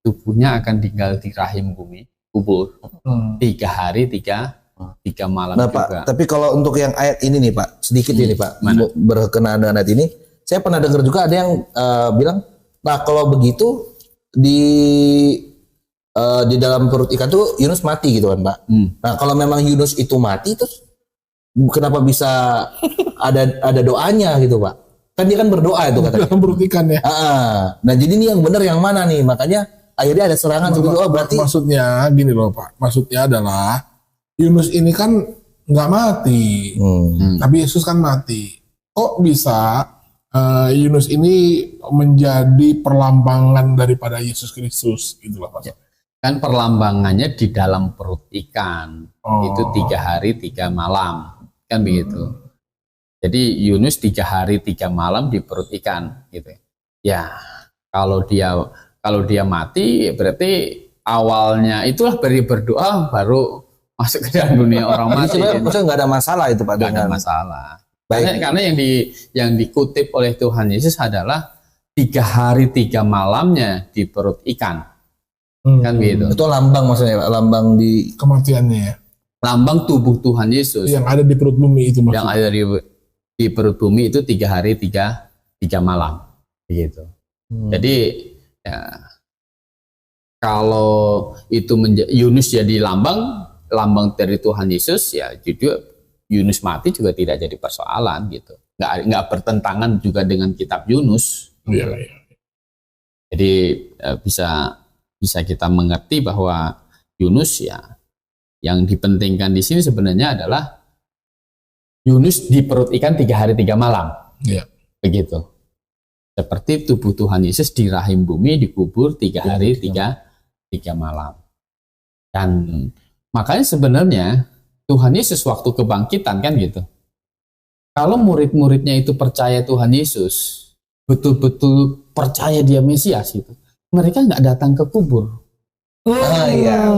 tubuhnya akan tinggal di rahim bumi, kubur 3 hari 3 malam juga. Pak, tapi kalau untuk yang ayat ini nih Pak, sedikit ini Pak, berkenaan dengan ayat ini, saya pernah dengar juga ada yang bilang, nah kalau begitu di dalam perut ikan tuh Yunus mati gitu kan Pak. Nah kalau memang Yunus itu mati, terus kenapa bisa ada doanya gitu Pak? Kan dia kan berdoa itu katanya. Dalam perut ikan ya. Nah jadi ini yang benar yang mana nih? Makanya akhirnya ada serangan seperti itu. Berarti maksudnya gini loh Pak, maksudnya adalah Yunus ini kan nggak mati, tapi Yesus kan mati. Kok bisa Yunus ini menjadi perlambangan daripada Yesus Kristus, gitu loh Pak? Kan perlambangannya di dalam perut ikan. Itu 3 hari 3 malam, kan begitu. Jadi Yunus 3 hari 3 malam di perut ikan, gitu. Ya, kalau dia mati, berarti awalnya itulah beri berdoa baru masuk ke dalam dunia orang mati. Maksudnya nggak ada masalah itu Pak? Nggak ada masalah. Baik. Karena yang dikutip oleh Tuhan Yesus adalah 3 hari 3 malamnya di perut ikan. Kan gitu. Itu lambang maksudnya Pak? Lambang di kematiannya ya. Lambang tubuh Tuhan Yesus. Yang ada di perut bumi itu maksudnya. Yang ada di perut bumi itu 3 hari 3 malam. Begitu. Jadi ya, kalau itu Yunus jadi lambang dari Tuhan Yesus, ya juga Yunus mati juga tidak jadi persoalan gitu. Nggak bertentangan juga dengan kitab Yunus. Gitu. Iya. Jadi bisa kita mengerti bahwa Yunus ya yang dipentingkan di sini sebenarnya adalah Yunus di perut ikan 3 hari 3 malam. Iya. Begitu. Seperti tubuh Tuhan Yesus di rahim bumi dikubur 3 hari 3 malam. Dan makanya sebenarnya Tuhan Yesus waktu kebangkitan kan gitu. Kalau murid-muridnya itu percaya Tuhan Yesus, betul-betul percaya dia Mesias gitu, mereka nggak datang ke kubur. iya.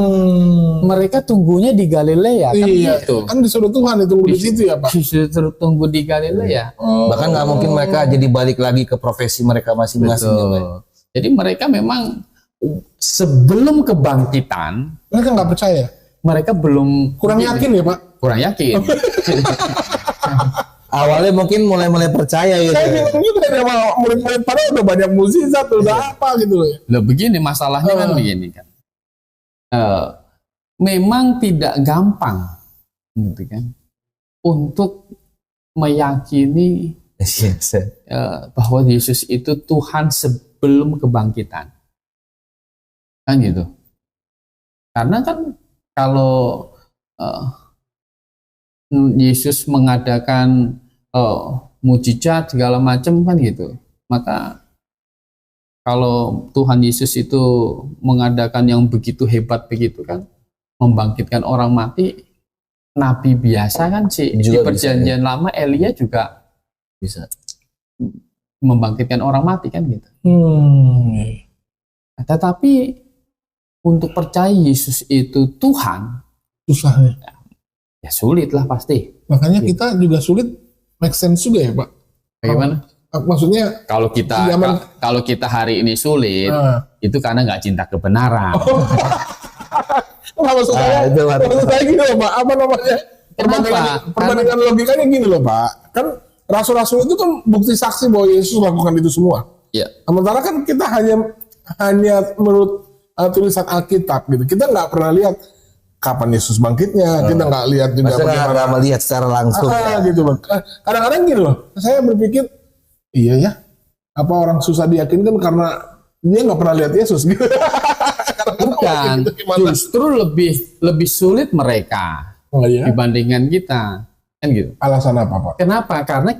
Mereka tunggunya di Galilea kan gitu. Kan disuruh Tuhan itu di situ ya Pak. Disuruh tunggu di Galilea. Bahkan nggak mungkin mereka jadi balik lagi ke profesi mereka masing-masing. Ya, Pak. Jadi mereka memang sebelum kebangkitan Mereka nggak percaya. mereka belum Kurang yakin ya Pak. kurang yakin. Awalnya mungkin mulai percaya gitu. Saya bingung juga sama murid-murid pada udah banyak mukjizat, udah apa gitu ya. Loh begini masalahnya kan begini kan. Memang tidak gampang gitu kan untuk meyakini bahwa Yesus itu Tuhan sebelum kebangkitan. Kan gitu. Karena kan kalau Yesus mengadakan mujizat segala macam kan gitu, maka kalau Tuhan Yesus itu mengadakan yang begitu hebat begitu kan, membangkitkan orang mati, nabi biasa kan sih di perjanjian lama Elia juga bisa membangkitkan orang mati kan gitu. Tetapi untuk percaya Yesus itu Tuhan Susah ya sulit lah pasti. Makanya kita juga sulit make sense juga ya Pak. Bagaimana? Maksudnya Kalau kita hari ini sulit, itu karena nggak cinta kebenaran. maksud saya gini loh Pak, apa namanya? Perbandingan logikanya gini loh Pak. Kan rasul-rasul itu kan bukti saksi bahwa Yesus melakukan itu semua. Iya. Sementara kan kita hanya menurut tulisan Alkitab gitu. Kita nggak pernah lihat kapan Yesus bangkitnya, kita nggak lihat juga bagaimana. Nggak melihat secara langsung. Gitu loh. Kadang-kadang gini loh, saya berpikir, iya ya, apa orang susah diyakinkan karena dia nggak pernah lihat Yesus gitu. Bukan, justru lebih sulit mereka dibandingkan kita, kan gitu. Alasan apa Pak? Kenapa? Karena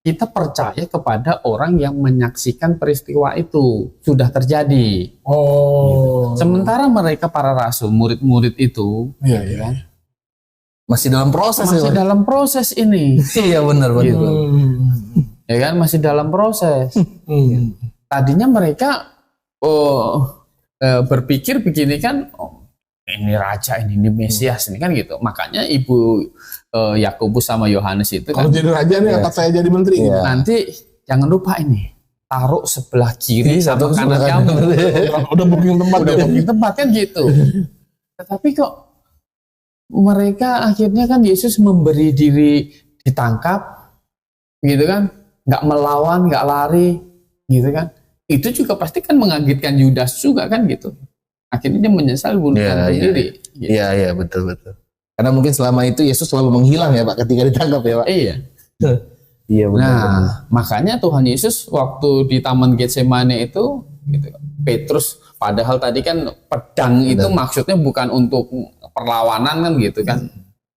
kita percaya kepada orang yang menyaksikan peristiwa itu sudah terjadi. Gitu. Sementara mereka para rasul, murid-murid itu, kan, masih dalam proses. Dalam proses ini. Iya benar. Gitu. Ya kan masih dalam proses. Tadinya mereka berpikir begini kan, ini raja ini Mesias ini kan gitu. Makanya ibu Yakobus sama Yohanes itu kalau jadi raja nih angkat saya jadi menteri gitu. Nanti jangan lupa ini taruh sebelah kiri sama kanan kamu. Udah booking tempat kan gitu. Tetapi kok mereka akhirnya kan Yesus memberi diri ditangkap gitu kan, nggak melawan, nggak lari gitu kan. Itu juga pasti kan mengagetkan Yudas juga kan gitu. Akhirnya dia menyesal bunuh diri. Iya betul. Karena mungkin selama itu Yesus selalu menghilang ya Pak ketika ditangkap ya Pak. Iya. Iya benar. Nah, makanya Tuhan Yesus waktu di Taman Getsemane itu gitu, Petrus padahal tadi kan pedang itu maksudnya bukan untuk perlawanan kan gitu kan.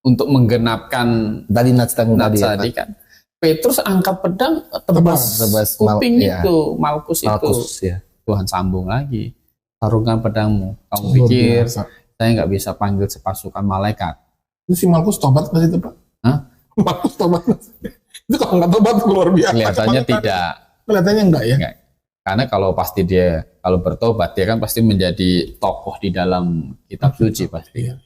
Untuk menggenapkan tadi nats tadi kan. Petrus angkat pedang tebas kuping itu, Malkus itu. Ya. Tuhan sambung lagi. sarungkan pedangmu. Kamu Luar pikir biasa. saya nggak bisa panggil sepasukan malaikat? Itu si Markus tobat nggak sih itu, Pak? Hah? Markus tobat nggak sih? Itu kalau nggak tobat luar biasa. Kelihatannya Kebanggaan. tidak. Kelihatannya enggak ya? Enggak. Karena kalau pasti dia kalau bertobat dia kan pasti menjadi tokoh di dalam kitab suci pasti. Iya.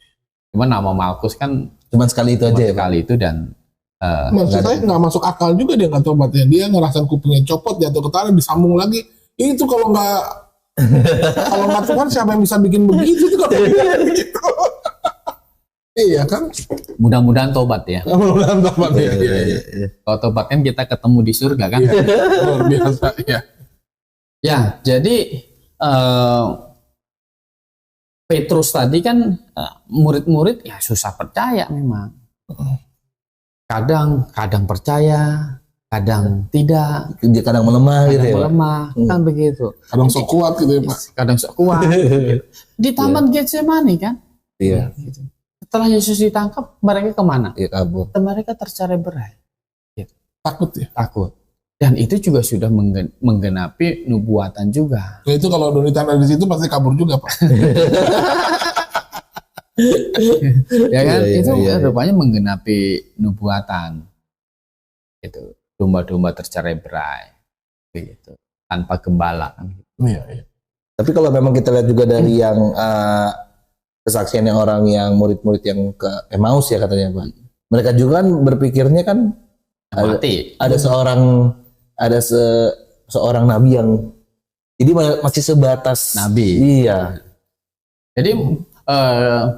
Cuma nama Markus kan Cuman sekali itu cuma aja ya, Pak. sekali itu dan Maksud saya nggak masuk akal juga dia nggak tobat ya. Dia ngerasain kupingnya copot, jatuh ke tanah, disambung lagi. Itu kalau nggak Tuhan siapa yang bisa bikin begitu itu kalau begitu. Iya kan? mudah-mudahan tobat ya. Mudah-mudahan tobat ya. Iya, iya. Kalau tobat kan kita ketemu di surga kan. Iya, luar biasa. Iya. Ya, jadi Petrus tadi kan murid-murid ya susah percaya memang. Kadang percaya, kadang tidak, Dia kadang melemah gitu kadang ya, Pak. melemah, kan begitu. Kadang sok kuat gitu ya Pak. Kadang sok kuat. Di Taman Getsemani kan. Iya, Setelah Yesus ditangkap, mereka kemana? iya kabur. Mereka tercerai-berai, Takut ya. takut. Dan itu juga sudah menggenapi nubuatan juga. Nah, itu kalau Donitan ada di situ pasti kabur juga Pak. Ya kan? Iya, Itu iya. rupanya menggenapi nubuatan. Itu domba-domba tercerai-berai, begitu. Tanpa gembala. Iya, iya. Tapi kalau memang kita lihat juga dari yang kesaksiannya orang yang murid-murid yang ke Emmaus ya katanya Pak. Mereka juga kan berpikirnya kan Mati. ada seorang nabi yang jadi masih sebatas Nabi. Iya. Jadi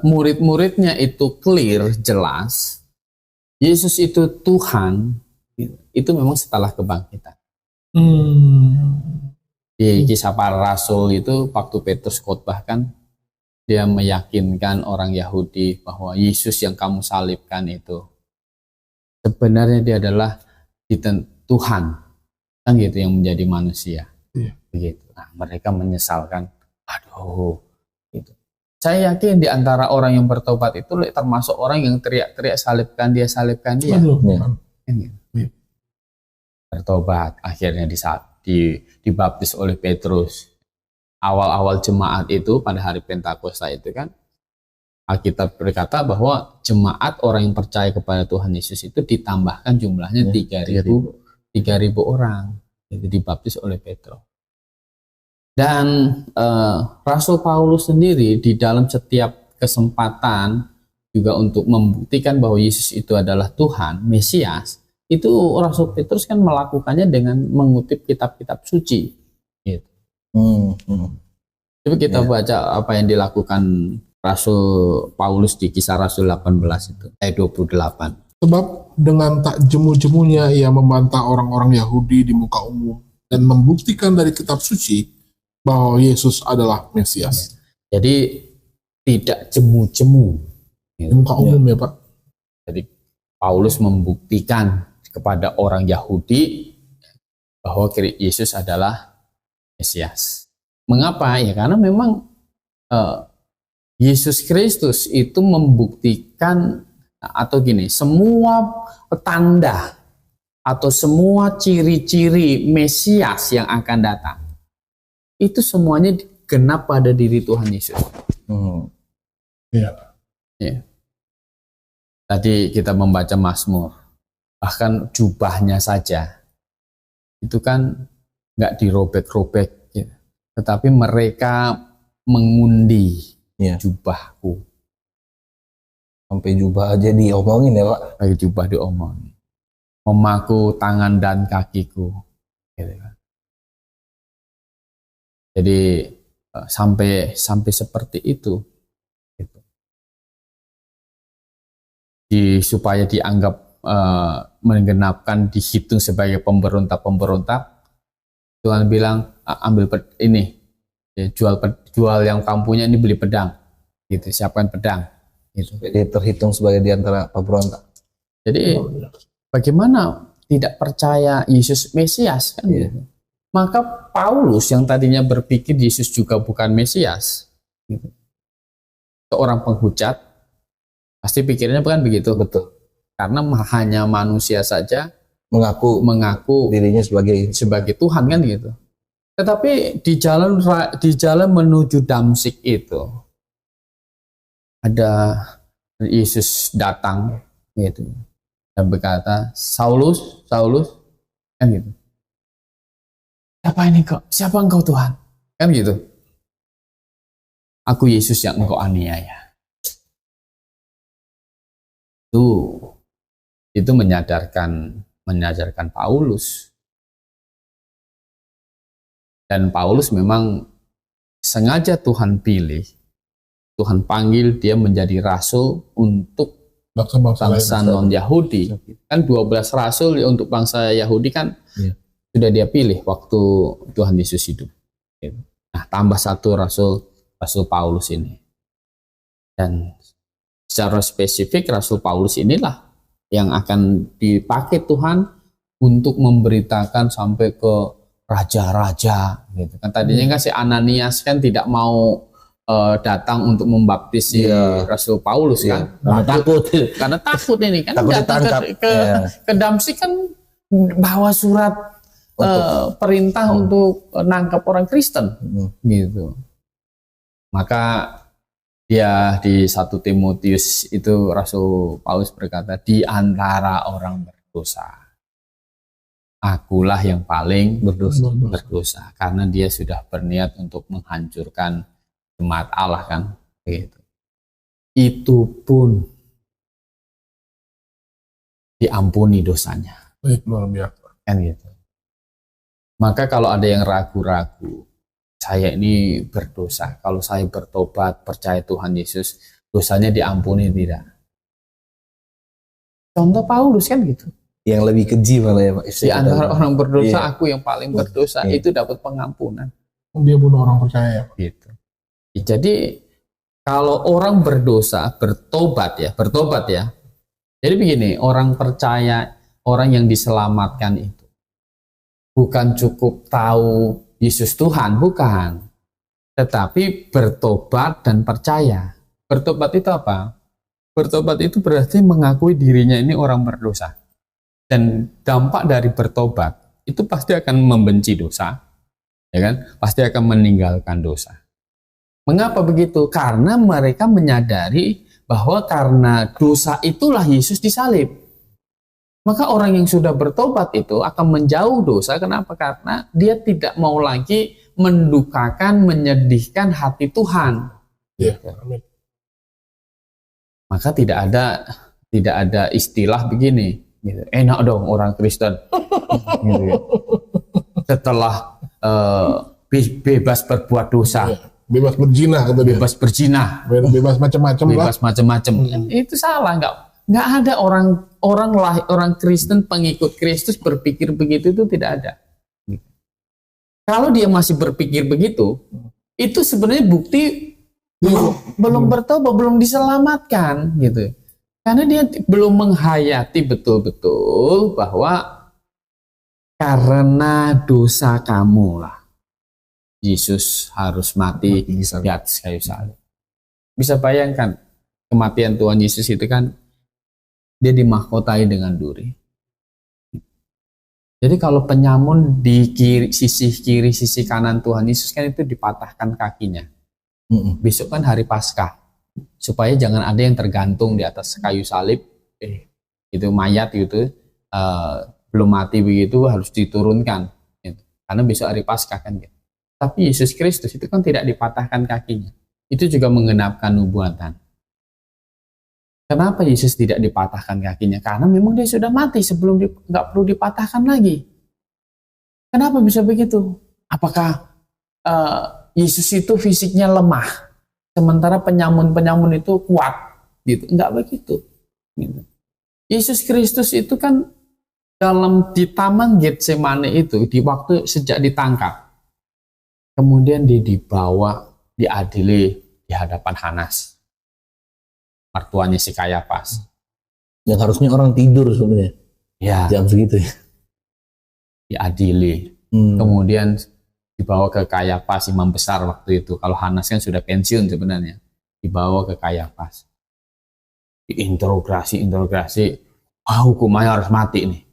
murid-muridnya itu clear, jelas. Yesus itu Tuhan. Itu memang setelah kebangkitan. Di kisah para rasul itu waktu Petrus khotbah kan dia meyakinkan orang Yahudi bahwa Yesus yang kamu salibkan itu sebenarnya dia adalah Tuhan kan gitu yang menjadi manusia. Iya. Begitu. Nah, mereka menyesalkan, aduh gitu. Saya yakin di antara orang yang bertobat itu termasuk orang yang teriak-teriak salibkan dia. Aduh, Iya. Kan gitu. Iya. Bertobat akhirnya dibaptis oleh Petrus. Awal-awal jemaat itu pada hari Pentakosta itu kan Alkitab berkata bahwa jemaat orang yang percaya kepada Tuhan Yesus itu ditambahkan jumlahnya 3.000 orang. Itu dibaptis oleh Petrus. Dan Rasul Paulus sendiri di dalam setiap kesempatan juga untuk membuktikan bahwa Yesus itu adalah Tuhan, Mesias, itu Rasul Petrus kan melakukannya dengan mengutip kitab-kitab suci. Gitu. Coba kita baca apa yang dilakukan Rasul Paulus di Kisah Rasul 18 itu, ayat 28. Sebab dengan tak jemu-jemunya ia membantah orang-orang Yahudi di muka umum dan membuktikan dari kitab suci bahwa Yesus adalah Mesias. Jadi tidak jemu-jemu. Di muka umum ya Pak. Jadi Paulus membuktikan kepada orang Yahudi bahwa Yesus adalah Mesias. Mengapa? Ya karena memang Yesus Kristus itu membuktikan atau gini, semua tanda atau semua ciri-ciri Mesias yang akan datang itu semuanya genap pada diri Tuhan Yesus. Iya. Ya. Tadi kita membaca Mazmur, bahkan jubahnya saja itu kan nggak dirobek-robek, ya. Tetapi mereka mengundi jubahku. Sampai jubah aja diomongin ya Pak. Lagi jubah diomongin. Memaku tangan dan kakiku. Gitu kan. Jadi sampai seperti itu. Gitu. Supaya dianggap menggenapkan, dihitung sebagai pemberontak. Tuhan bilang ambil ini, jual yang kamu punya ini, beli pedang. Gitu, siapkan pedang. Gitu. Jadi terhitung sebagai diantara pemberontak. Jadi bagaimana tidak percaya Yesus Mesias kan? Gitu. Maka Paulus yang tadinya berpikir Yesus juga bukan Mesias, gitu. Seorang penghujat, pasti pikirnya bukan begitu. Betul. Karena hanya manusia saja Mengaku mengaku dirinya sebagai sebagai Tuhan kan gitu. Tetapi di jalan menuju Damsyik itu ada Yesus datang gitu dan berkata, Saulus, Saulus, kan gitu. Siapa ini kok? Siapa engkau Tuhan? Kan gitu. Aku Yesus yang engkau aniaya. Itu menyadarkan Paulus. Dan Paulus memang sengaja Tuhan pilih, Tuhan panggil dia menjadi rasul untuk bangsa non-Yahudi. Kan 12 rasul untuk bangsa Yahudi kan sudah dia pilih waktu Tuhan Yesus hidup. Nah, tambah satu rasul Paulus ini. Dan secara spesifik Rasul Paulus inilah yang akan dipakai Tuhan untuk memberitakan sampai ke raja-raja gitu kan. Tadinya kan si Ananias kan tidak mau datang untuk membaptis si Rasul Paulus kan. Karena takut ini kan, takut datang ke Damsyik kan bawa surat perintah untuk nangkap orang Kristen gitu. Maka dia di 1 Timotius itu Rasul Paulus berkata, di antara orang berdosa akulah yang paling berdosa karena dia sudah berniat untuk menghancurkan jemaat Allah kan gitu. Itu pun diampuni dosanya. Luar biasa. Kan gitu. Maka kalau ada yang ragu-ragu, saya ini berdosa, kalau saya bertobat, percaya Tuhan Yesus, dosanya diampuni tidak? Contoh Paulus kan gitu. Yang lebih keji malah ya Pak. Di antara orang berdosa, aku yang paling berdosa, itu dapat pengampunan. Dia bunuh orang percaya. Gitu. Jadi kalau orang berdosa, bertobat ya. Jadi begini, orang percaya, orang yang diselamatkan itu bukan cukup tahu Yesus Tuhan, bukan. Tetapi bertobat dan percaya. Bertobat itu apa? Bertobat itu berarti mengakui dirinya ini orang berdosa. Dan dampak dari bertobat itu pasti akan membenci dosa, ya kan? Pasti akan meninggalkan dosa. Mengapa begitu? Karena mereka menyadari bahwa karena dosa itulah Yesus disalib. Maka orang yang sudah bertobat itu akan menjauh dosa. Kenapa? Karena dia tidak mau lagi mendukakan, menyedihkan hati Tuhan. Ya, amin. Maka tidak ada istilah begini. Gitu. Enak dong orang Kristen. Gitu. Setelah bebas berbuat dosa. Ya. Bebas berzina kata dia. Bebas berzina. Bebas macam-macam lah. Bebas macam-macam. Itu salah, nggak ada orang Kristen pengikut Kristus berpikir begitu, itu tidak ada. Kalau dia masih berpikir begitu, itu sebenarnya bukti belum bertobat, belum diselamatkan gitu. Karena dia belum menghayati betul-betul bahwa karena dosa kamu lah Yesus harus mati di atas kayu salib. Bisa bayangkan kematian Tuhan Yesus itu kan dia dimahkotai dengan duri. Jadi kalau penyamun di sisi kiri, sisi kanan Tuhan Yesus kan itu dipatahkan kakinya. Besok kan hari Paskah, supaya jangan ada yang tergantung di atas kayu salib. Itu mayat gitu, belum mati begitu harus diturunkan. Gitu. Karena besok hari Paskah kan. Gitu. Tapi Yesus Kristus itu kan tidak dipatahkan kakinya. Itu juga menggenapkan nubuatan. Kenapa Yesus tidak dipatahkan kakinya? Karena memang dia sudah mati sebelum nggak perlu dipatahkan lagi. Kenapa bisa begitu? Apakah Yesus itu fisiknya lemah, sementara penyamun-penyamun itu kuat? Gitu. Enggak begitu. Gitu. Yesus Kristus itu kan di taman Getsemane itu, di waktu sejak ditangkap, kemudian dia dibawa, diadili di hadapan Hanas, mertuanya si Kayafas. Yang harusnya orang tidur sebenarnya. Ya. Jam segitu ya. Diadili. Kemudian dibawa ke Kayafas, imam besar waktu itu. Kalau Hanas kan sudah pensiun sebenarnya. Dibawa ke Kayafas. Diinterogasi. Hukumannya harus mati nih.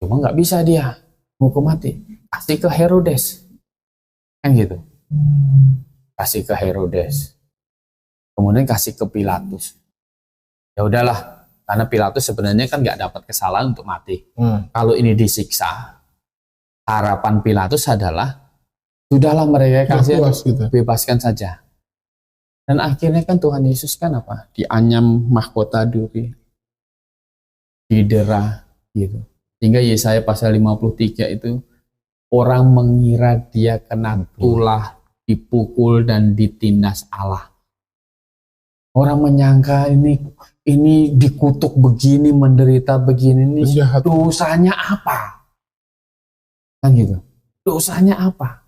Cuma nggak bisa dia hukum mati. kasih ke Herodes, kan gitu. Kasih ke Herodes, kemudian kasih ke Pilatus. Ya udahlah, karena Pilatus sebenarnya kan nggak dapat kesalahan untuk mati. Kalau ini disiksa, harapan Pilatus adalah sudahlah mereka kasih, gitu. bebaskan saja. Dan akhirnya kan Tuhan Yesus kan apa? Dianyam mahkota duri, didera gitu. Hingga Yesaya pasal 53 itu orang mengira dia kena tulah, dipukul dan ditindas Allah. Orang menyangka ini dikutuk begini, menderita begini, ini Penjahat. dosanya apa? Kan gitu. Dosanya apa?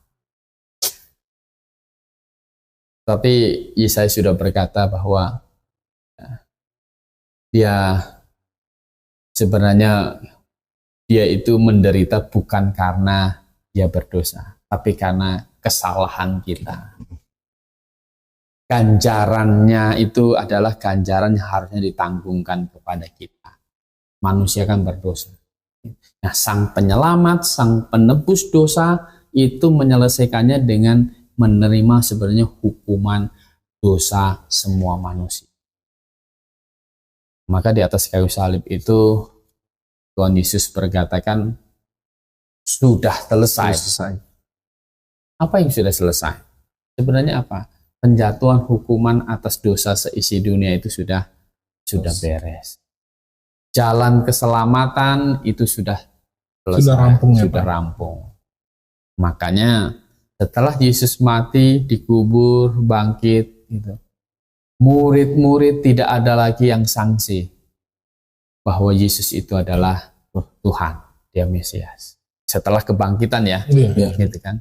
Tapi Yesaya sudah berkata bahwa dia sebenarnya dia itu menderita bukan karena dia berdosa, tapi karena kesalahan kita. Ganjarannya itu adalah ganjaran yang harusnya ditanggungkan kepada kita. Manusia kan berdosa. Nah, sang penyelamat, sang penebus dosa itu menyelesaikannya dengan menerima sebenarnya hukuman dosa semua manusia. Maka di atas kayu salib itu Tuhan Yesus berkatakan sudah selesai. Apa yang sudah selesai? Sebenarnya apa? Penjatuhan hukuman atas dosa seisi dunia itu sudah beres. Jalan keselamatan itu sudah selesai, sudah rampung. Makanya setelah Yesus mati, dikubur, bangkit, gitu, murid-murid tidak ada lagi yang sanksi bahwa Yesus itu adalah Tuhan, dia Mesias. Setelah kebangkitan ya, gitu kan?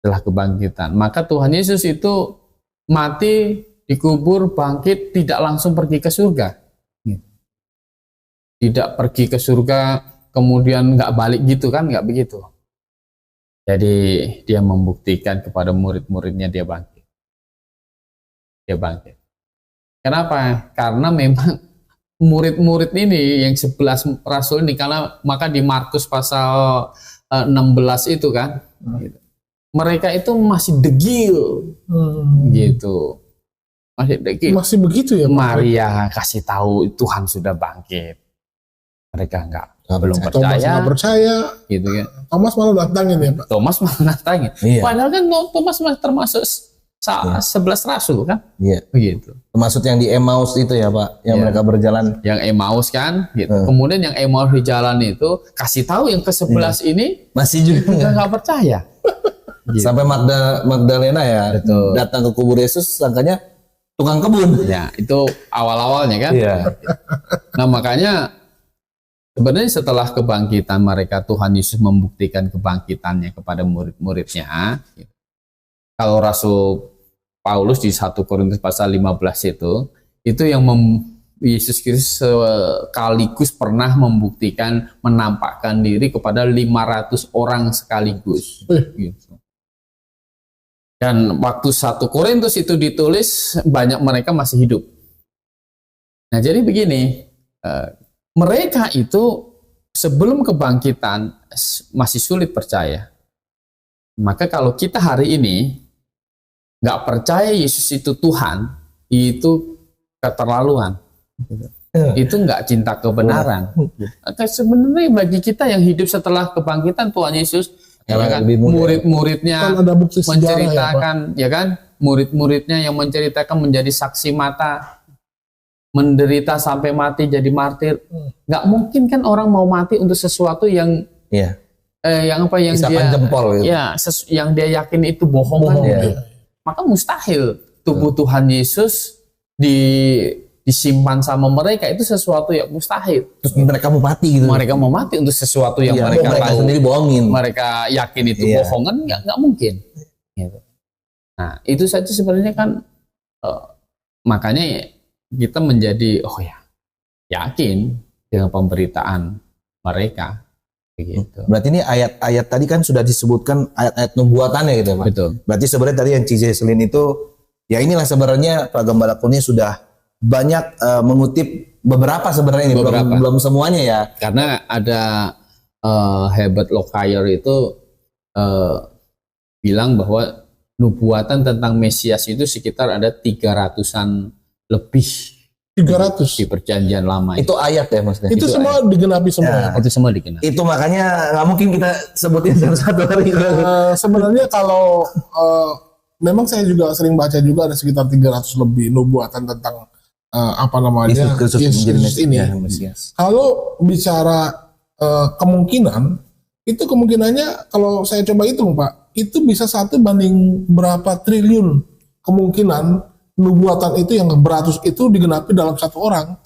Setelah kebangkitan, maka Tuhan Yesus itu mati, dikubur, bangkit, tidak langsung pergi ke surga. Tidak pergi ke surga, kemudian nggak balik gitu kan, nggak begitu. Jadi dia membuktikan kepada murid-muridnya dia bangkit. Dia bangkit. Kenapa? Karena memang murid-murid ini yang 11 rasul ini, karena maka di Markus pasal 16 itu kan, mereka itu masih degil, gitu. Masih degil. Masih begitu ya? Maria kasih tahu Tuhan sudah bangkit. Mereka belum Thomas nggak percaya, gitu ya. Thomas malah nantangin ya Pak. Thomas malah nantangin. Iya. Padahal kan Thomas termasuk 11 rasul kan, begitu. Termasuk yang di Emmaus itu ya Pak, yang mereka berjalan. Yang Emmaus kan, gitu. Kemudian yang Emmaus di jalan itu kasih tahu yang ke-11 ini masih juga nggak percaya. Gitu. Sampai Magdalena ya datang ke kubur Yesus, sangkanya tukang kebun. Ya, itu awal-awalnya kan. Iya. Nah, makanya sebenarnya setelah kebangkitan mereka, Tuhan Yesus membuktikan kebangkitannya kepada murid-muridnya. Kalau Rasul Paulus di 1 Korintus pasal 15 itu yang Yesus Kristus sekaligus pernah membuktikan, menampakkan diri kepada 500 orang sekaligus. Gitu. Dan waktu 1 Korintus itu ditulis, banyak mereka masih hidup. Nah, jadi begini, mereka itu sebelum kebangkitan masih sulit percaya. Maka kalau kita hari ini nggak percaya Yesus itu Tuhan, itu keterlaluan. Itu nggak cinta kebenaran. Sebenarnya bagi kita yang hidup setelah kebangkitan Tuhan Yesus, ya kan, murid-muridnya kan ada bukti menceritakan, ya kan, murid-muridnya yang menceritakan menjadi saksi mata, menderita sampai mati jadi martir. Nggak mungkin kan orang mau mati untuk sesuatu yang yang apa yang isapan dia jempol gitu. Ya yang dia yakin itu bohongan. Maka mustahil tubuh Tuhan Yesus disimpan sama mereka, itu sesuatu yang mustahil. Terus mereka mau mati gitu. Mereka mau mati untuk sesuatu yang mereka tahu, sendiri bohongin. mereka yakin itu bohongan, nggak mungkin. Gitu. Nah, itu saja sebenarnya kan makanya kita menjadi yakin dengan pemberitaan mereka. Begitu. Berarti ini ayat-ayat tadi kan sudah disebutkan ayat-ayat nubuatannya gitu Pak. Betul. Berarti sebenarnya tadi yang C.J. Selin itu ya inilah sebenarnya Pak Gembala Kurnia sudah banyak mengutip beberapa sebenarnya ini belum semuanya ya. Karena ada Herbert Lockyer itu bilang bahwa nubuatan tentang Mesias itu sekitar ada 300-an lebih 300. di perjanjian lama Itu ayat ya maksudnya. Itu semua digenapi semua. itu semua dikenal. Itu makanya nggak mungkin kita sebutin satu-satu hari. Sebenarnya kalau memang saya juga sering baca juga ada sekitar 300 lebih nubuatan tentang apa namanya Yesus Yesus ini. Mesias. Kalau bicara kemungkinan, itu kemungkinannya kalau saya coba hitung Pak, itu bisa 1 banding berapa triliun kemungkinan nubuatan itu yang beratus itu digenapi dalam 1 orang.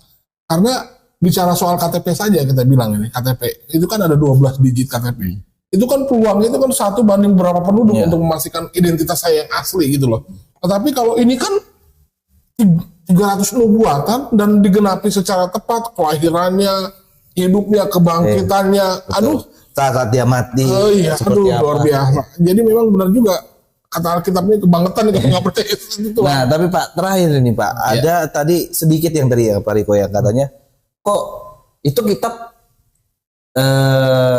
Karena bicara soal KTP saja kita bilang ini KTP itu kan ada 12 digit KTP. Itu kan peluangnya itu kan 1 banding berapa penduduk untuk memastikan identitas saya yang asli gitu loh. Tetapi kalau ini kan 300 nubuatan dan digenapi secara tepat, kelahirannya, hidupnya, kebangkitannya, aduh, Saat dia mati. oh iya, aduh luar biasa. Jadi memang benar juga kata Alkitabnya kebangetan itu nggak percaya itu. Nah, tapi Pak terakhir ini Pak, ada tadi sedikit yang tadi ya Pak Riko yang katanya, kok itu kitab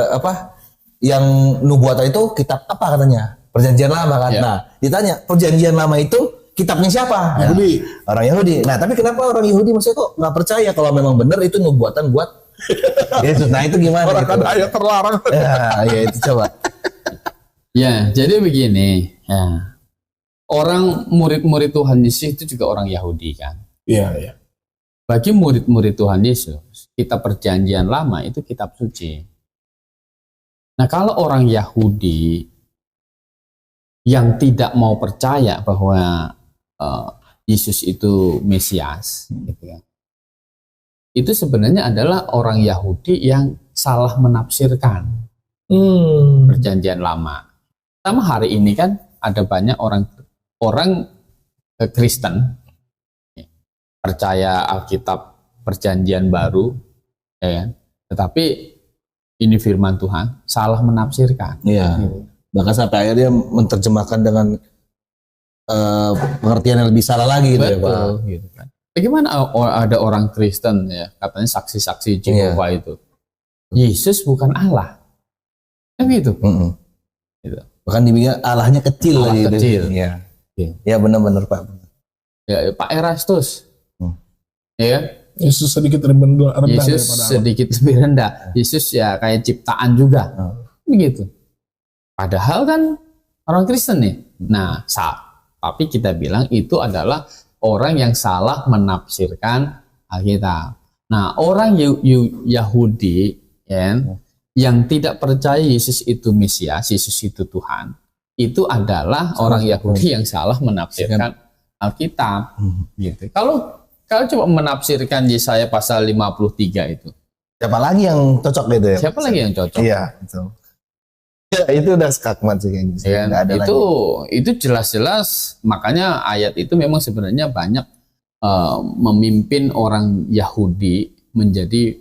apa? Yang nubuatan itu kitab apa katanya? Perjanjian Lama kan. Nah, ditanya Perjanjian Lama itu kitabnya siapa? Yahudi. Orang Yahudi. Nah, tapi kenapa orang Yahudi maksudnya kok nggak percaya kalau memang benar itu nubuatan buat Yesus? Nah, itu gimana? Orang gitu? ada ayat terlarang. Ya, itu coba. Ya, jadi begini. Ya. Orang murid-murid Tuhan Yesus itu juga orang Yahudi kan. Iya, iya. Bagi murid-murid Tuhan Yesus, kitab Perjanjian Lama itu kitab suci. Nah, kalau orang Yahudi yang tidak mau percaya bahwa Yesus itu Mesias, gitu ya, itu sebenarnya adalah orang Yahudi yang salah menafsirkan Perjanjian Lama. Sama hari ini kan ada banyak orang Kristen percaya Alkitab Perjanjian Baru, ya kan? Tetapi ini firman Tuhan salah menafsirkan. Iya. Gitu. Bahkan sampai akhirnya menerjemahkan dengan pengertian yang lebih salah lagi gitu ya Pak. Gitu kan. Bagaimana ada orang Kristen ya katanya saksi-saksi Jehovah itu Yesus bukan Allah, kan gitu. Gitu. Bahkan dibilang Allahnya kecil Allah lagi. kecil. Iya. Ya benar-benar Pak. Ya, Pak Erastus, ya kan? Yesus sedikit rendah Yesus daripada Allah. sedikit lebih rendah. Yesus ya kayak ciptaan juga, begitu. Padahal kan orang Kristen nih. Nah, tapi kita bilang itu adalah orang yang salah menafsirkan Alkitab. Nah, orang Yahudi ya, yang tidak percaya Yesus itu Mesias, Yesus itu Tuhan, itu adalah orang Yahudi yang salah menafsirkan Alkitab. Gitu. Kalau coba menafsirkan Yesaya pasal 53 itu, Siapa lagi yang cocok gitu ya? siapa lagi yang cocok? Iya, betul. Ya, itu udah skakmat sih kayaknya. Ya, Nggak ada lagi. itu jelas-jelas, makanya ayat itu memang sebenarnya banyak memimpin orang Yahudi menjadi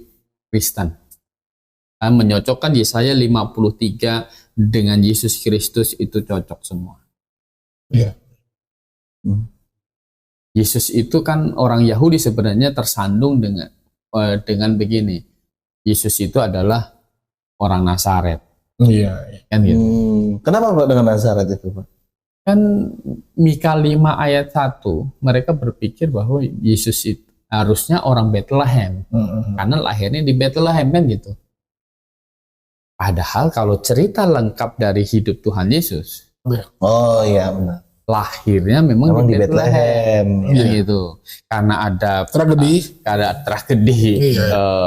Kristen. Menyocokkan Yesaya 53 dengan Yesus Kristus itu cocok semua. Iya. Yesus itu kan orang Yahudi sebenarnya tersandung dengan begini. Yesus itu adalah orang Nazaret. Iya. Kan gitu. Kenapa Pak dengan Nazaret itu Pak? Kan Mika 5 ayat 1 mereka berpikir bahwa Yesus itu harusnya orang Bethlehem karena lahirnya di Bethlehem kan gitu. Padahal kalau cerita lengkap dari hidup Tuhan Yesus, Oh iya benar. lahirnya memang di Bethlehem gitu. Karena ada tragedi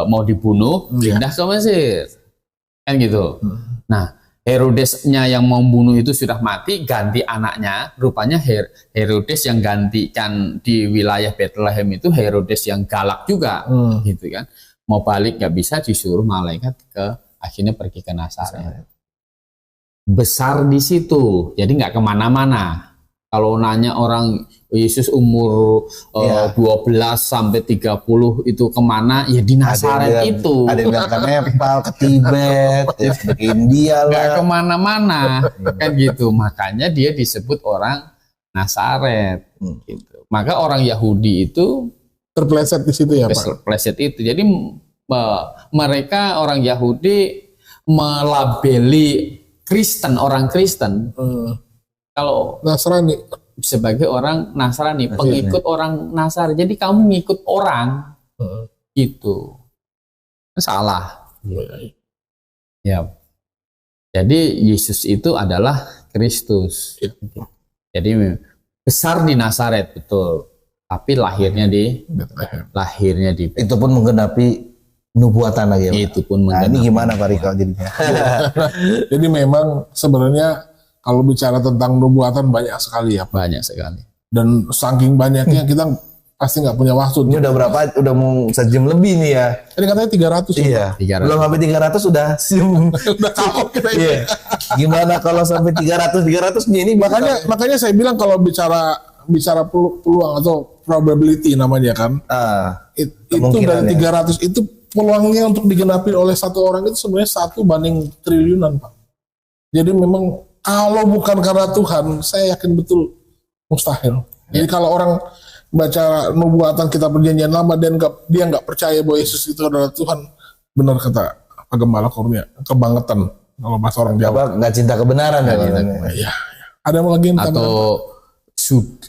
mau dibunuh, pindah ke Mesir. Kan gitu. Nah, Herodesnya yang mau membunuh itu sudah mati, ganti anaknya. Rupanya Herodes yang gantikan di wilayah Bethlehem itu Herodes yang galak juga, gitu kan. Mau balik nggak bisa, disuruh malaikat akhirnya pergi ke Nazaret. Besar di situ, jadi nggak kemana-mana. Kalau nanya orang Yesus umur 12 sampai 30 itu kemana? Ya di Nazaret itu. Ada yang bilang ke Nepal, ke Tibet, ke India lah. Nggak kemana-mana, kan gitu. Makanya dia disebut orang Nazaret. Gitu. Maka orang Yahudi itu Terpleset di situ ya Pak. terpleset itu. Jadi mereka orang Yahudi melabeli Kristen, orang Kristen, kalau Nasrani. sebagai orang Nasrani, pengikut orang Nasrani, jadi kamu ngikut orang, gitu, salah. Ya, jadi Yesus itu adalah Kristus. Jadi besar di Nazaret, betul, tapi lahirnya di Itu pun menggenapi nubuatan lagi ya, Pak? itu pun Nah, ini menggenapi. gimana Pak Riko jadinya? Jadi memang sebenarnya kalau bicara tentang nubuatan banyak sekali ya, Pak. Banyak sekali. Dan saking banyaknya kita pasti nggak punya waktu. Ini udah berapa? Udah mau sejam lebih nih ya. Tadi katanya 300 ya, Iya. 300. Belum sampai 300 sudah sim. udah kapok kita ini. Iya. Gimana kalau sampai 300 ini Makanya saya bilang kalau bicara peluang atau probability namanya kan, itu kemungkinannya. dari 300 itu peluangnya untuk digenapi oleh satu orang itu sebenarnya 1 banding triliunan, Pak. Jadi memang kalau bukan karena Tuhan, saya yakin betul mustahil. Jadi kalau orang baca nubuatan kitab perjanjian lama dan dia nggak percaya bahwa Yesus itu adalah Tuhan, benar kata Pak Gembala Kurnia, kebangetan kalau bahasa orang Jawa. nggak cinta kebenaran ya. Iya. Ada mau lagi yang Atau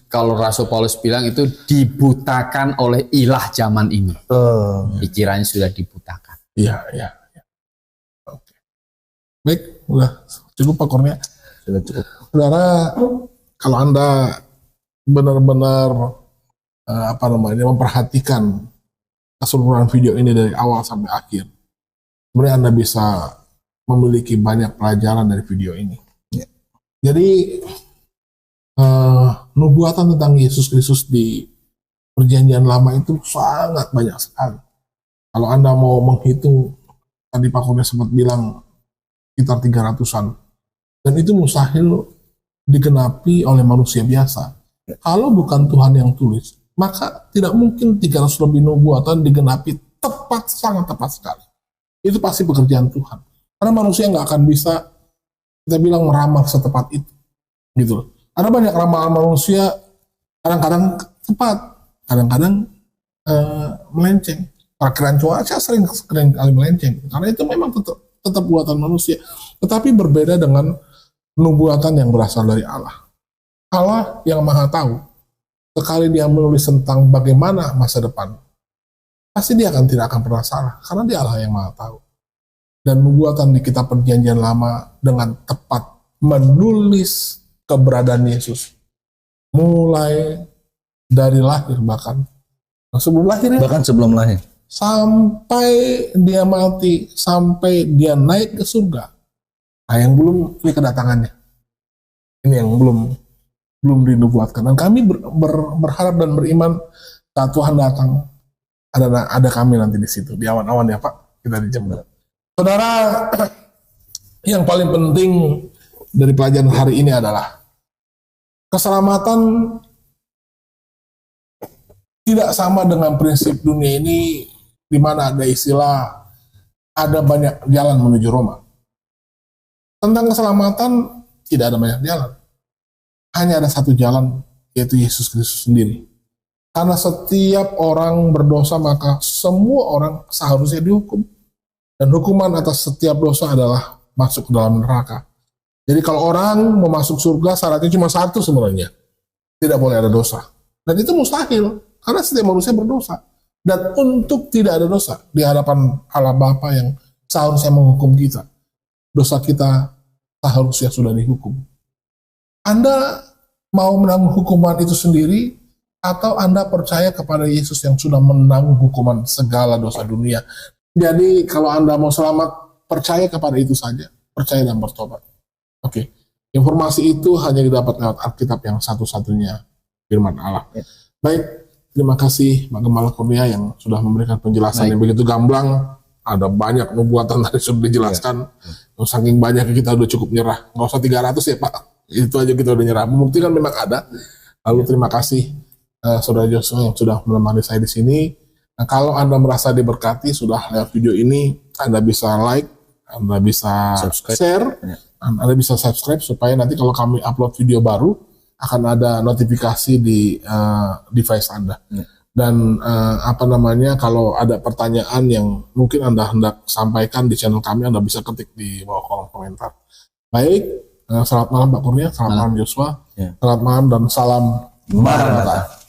kalau Rasul Paulus bilang itu dibutakan oleh ilah zaman ini. Pikirannya sudah dibutakan. Iya. Oke. Baik, udah cukup Pak Kurnia. Sudah cukup. Saudara, kalau Anda benar-benar memperhatikan keseluruhan video ini dari awal sampai akhir, sebenarnya Anda bisa memiliki banyak pelajaran dari video ini. Ya. Jadi nubuatan tentang Yesus Kristus di Perjanjian Lama itu sangat banyak sekali. Kalau Anda mau menghitung, tadi Pak Kurnia sempat bilang sekitar 300-an, dan itu mustahil digenapi oleh manusia biasa. Kalau bukan Tuhan yang tulis, maka tidak mungkin 300 lebih nubuatan digenapi tepat, sangat tepat sekali. Itu pasti pekerjaan Tuhan. Karena manusia nggak akan bisa, kita bilang, meramal setepat itu. Gitu loh. Ada banyak ramalan manusia, kadang-kadang tepat, kadang-kadang melenceng. Perkiraan cuaca sering kali melenceng. Karena itu memang tetap buatan manusia. Tetapi berbeda dengan nubuatan yang berasal dari Allah. Allah yang Maha Tahu, sekali dia menulis tentang bagaimana masa depan, pasti dia tidak akan pernah salah, karena dia Allah yang Maha Tahu. Dan nubuatan di kitab Perjanjian Lama dengan tepat menulis keberadaan Yesus, mulai dari lahir bahkan sebelum lahir, sampai dia mati, sampai dia naik ke surga. Nah, yang belum ini kedatangannya, ini yang belum dinubuatkan. Dan kami berharap dan beriman saat Tuhan datang ada kami nanti di situ di awan-awan ya Pak, kita dijemput. Saudara, yang paling penting dari pelajaran hari ini adalah keselamatan tidak sama dengan prinsip dunia ini, di mana ada istilah ada banyak jalan menuju Roma. Tentang keselamatan tidak ada banyak jalan. Hanya ada satu jalan, yaitu Yesus Kristus sendiri. Karena setiap orang berdosa, maka semua orang seharusnya dihukum. Dan hukuman atas setiap dosa adalah masuk ke dalam neraka. Jadi kalau orang mau masuk surga, syaratnya cuma satu sebenarnya. Tidak boleh ada dosa. Dan itu mustahil, karena setiap manusia berdosa. Dan untuk tidak ada dosa di hadapan Allah Bapa yang seharusnya menghukum kita, dosa kita seharusnya sudah dihukum. Anda mau menanggung hukuman itu sendiri, atau Anda percaya kepada Yesus yang sudah menanggung hukuman segala dosa dunia? Jadi kalau Anda mau selamat, percaya kepada itu saja. Percaya dan bertobat. Oke. Informasi itu hanya didapat lewat Alkitab yang satu-satunya firman Allah. Baik, terima kasih Pak Gembala Kurnia yang sudah memberikan penjelasan yang begitu gamblang. Ada banyak nubuatan tadi sudah dijelaskan. Saking banyak kita udah cukup nyerah. Nggak usah 300 ya Pak. Itu aja kita udah nyerah. Membuktikan memang ada. Lalu terima kasih Saudara Joshua yang sudah menemani saya di sini. Nah, kalau Anda merasa diberkati sudah lewat video ini, Anda bisa like, Anda bisa share, Anda bisa subscribe supaya nanti kalau kami upload video baru akan ada notifikasi di device Anda. Dan kalau ada pertanyaan yang mungkin Anda hendak sampaikan di channel kami, Anda bisa ketik di bawah kolom komentar. Baik, selamat malam Pak Kurnia, selamat malam Joshua, Ya. selamat malam dan salam Maranatha.